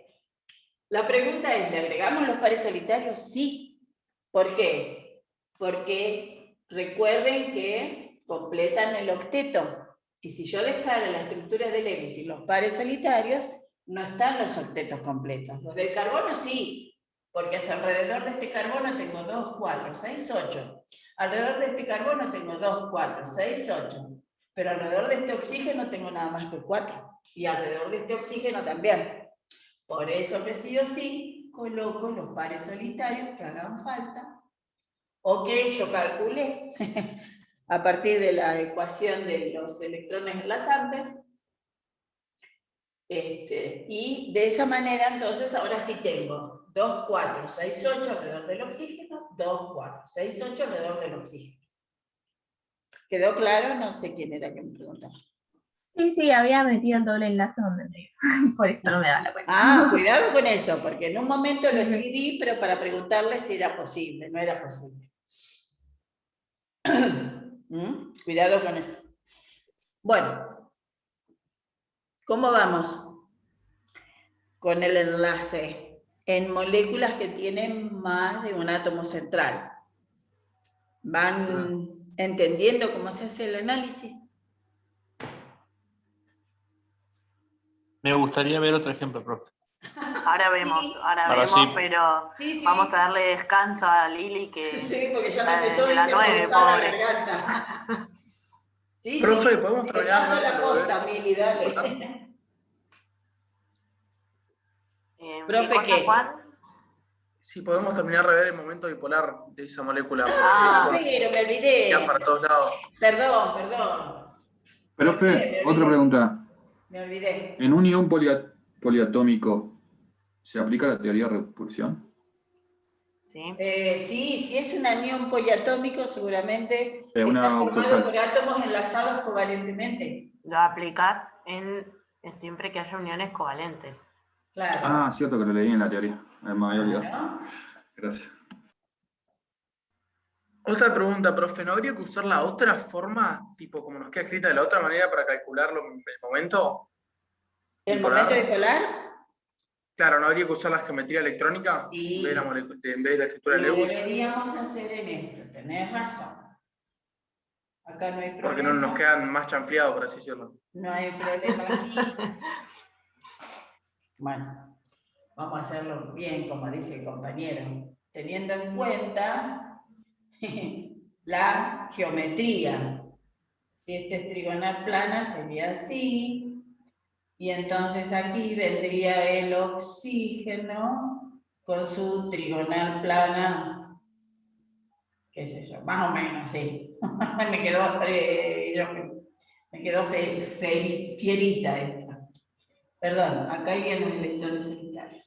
La pregunta es, ¿le agregamos los pares solitarios? Sí. ¿Por qué? Porque recuerden que completan el octeto. Y si yo dejara la estructura de Lewis y los pares solitarios, no están los octetos completos. Los del carbono sí, porque alrededor de este carbono tengo 2, 4, 6, 8. Alrededor de este carbono tengo 2, 4, 6, 8. Pero alrededor de este oxígeno tengo nada más que 4. Y alrededor de este oxígeno también. Por eso que sí o sí coloco los pares solitarios que hagan falta. O que yo calculé a partir de la ecuación de los electrones enlazantes. Y de esa manera, entonces, ahora sí tengo 2, 4, 6, 8 alrededor del oxígeno, 2, 4, 6, 8 alrededor del oxígeno. ¿Quedó claro? No sé quién era que me preguntaba. Sí, había metido el doble enlace donde me... Por eso no me da la cuenta. Ah, cuidado con eso, porque en un momento lo escribí, pero para preguntarle si era posible, no era posible. Cuidado con eso. Bueno, ¿cómo vamos con el enlace en moléculas que tienen más de un átomo central? ¿Van entendiendo cómo se hace el análisis? Me gustaría ver otro ejemplo, profe. Ahora vemos, Ahora sí. pero Sí. vamos a darle descanso a Lili que Sí, porque ya me está empezó desde las 9, interpretar la pobre. garganta. Sí, Profe, sí. ¿podemos Te terminar paso la de lo de- posta, Mili, dale. Profe, ¿Qué cosa, ¿qué? Juan? Si podemos terminar de ver el momento dipolar de esa molécula. Ah, porque pero me olvidé. ya para todos lados. Perdón. Profe, otra pregunta. Me olvidé. ¿En un ion poliatómico se aplica la teoría de repulsión? Sí, si es un anión poliatómico, seguramente Una está formado autosal. por átomos enlazados covalentemente. Lo aplicás en siempre que haya uniones covalentes. Claro. Ah, cierto que lo leí en la teoría. Me había olvidado. Gracias. Otra pregunta, profe, ¿no habría que usar la otra forma, tipo como nos queda escrita de la otra manera para calcularlo el momento? ¿El momento bipolar? Claro, ¿no habría que usar la geometría electrónica Sí. en vez de la estructura de Lo Lewis? deberíamos hacer en esto, tenés razón. Acá no hay problema. Porque no nos quedan más chanfleados, por así decirlo. No hay problema aquí. Bueno, vamos a hacerlo bien, como dice el compañero, teniendo en cuenta la geometría. Si este es trigonal plana, sería así. Y entonces aquí vendría el oxígeno con su trigonal plana, qué sé yo, más o menos, sí. Me quedó fierita esta. Perdón, acá hay los electrones solitarios.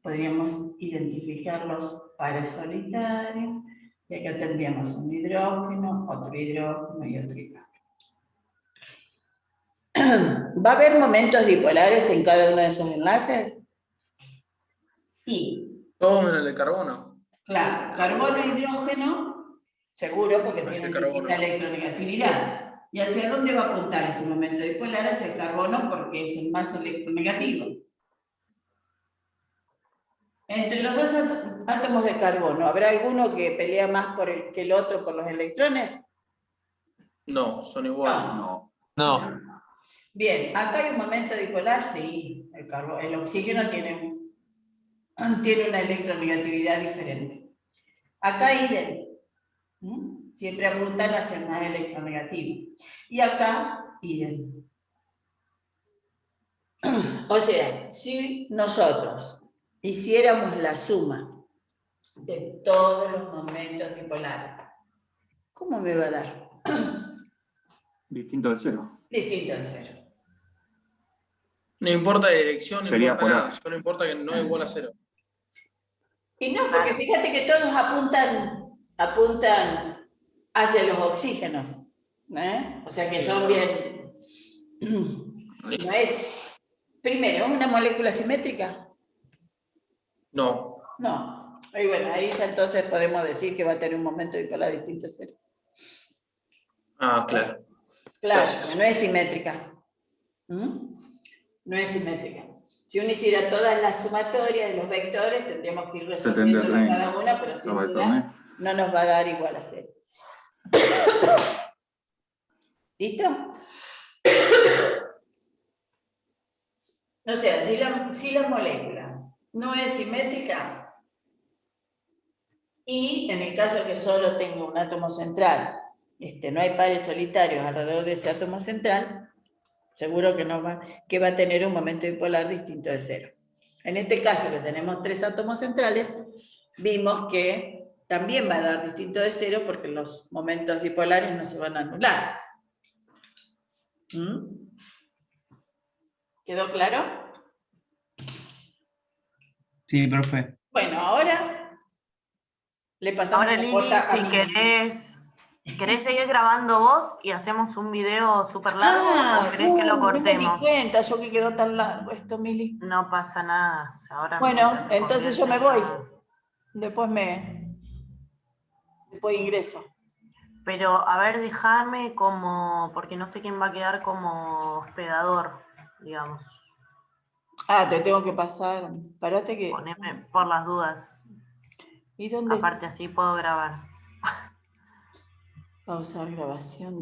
Podríamos identificar los pares solitarios, y acá tendríamos un hidrógeno, otro hidrógeno y otro hidrógeno. ¿Va a haber momentos dipolares en cada uno de esos enlaces? Sí. Todo menos el de carbono. Claro, carbono e hidrógeno Seguro, porque Hacia el tienen carbono. distinta electronegatividad. ¿Y hacia dónde va a apuntar ese momento dipolar? Hacia el carbono, porque es el más electronegativo. Entre los dos átomos de carbono, ¿habrá alguno que pelea más que el otro por los electrones? No, son iguales. No. Bien, acá hay un momento dipolar, sí. El oxígeno tiene una electronegatividad diferente. Acá idem. Siempre apuntan hacia el más electronegativo. Y acá idem. O sea, si nosotros hiciéramos la suma de todos los momentos dipolares, ¿cómo me va a dar? Distinto del cero. Distinto del cero. No importa la dirección, no Sería importa polar. nada, solo importa que no es igual a 0. Y no, porque fíjate que todos apuntan hacia los oxígenos. O sea que son bien. No es. Primero, ¿es una molécula simétrica? No. No. Y bueno, ahí ya entonces podemos decir que va a tener un momento dipolar distinto a cero. Ah, claro. Claro, Gracias. porque no es simétrica. No es simétrica. Si uno hiciera todas las sumatorias de los vectores, tendríamos que ir resolviendo cada una, pero sin duda no nos va a dar igual a cero. ¿Listo? O sea, si la molécula no es simétrica, y en el caso que solo tengo un átomo central, no hay pares solitarios alrededor de ese átomo central, seguro que va a tener un momento dipolar distinto de cero. En este caso, que tenemos 3 átomos centrales, vimos que también va a dar distinto de cero porque los momentos dipolares no se van a anular. ¿Quedó claro? Sí, profe. Bueno, ahora le pasamos Ahora, la Lili, posta a si Mili. querés seguir grabando vos y hacemos un video súper largo, o querés que lo No me di cortemos. cuenta yo que quedó tan largo esto, Mili. No pasa nada. O sea, ahora Bueno, mientras se entonces yo me convierte voy. Después ingreso. Pero, a ver, déjame porque no sé quién va a quedar como hospedador, digamos. Ah, te tengo que pasar. Parate que. Poneme por las dudas. ¿Y dónde? Aparte, así puedo grabar. Pausar grabación.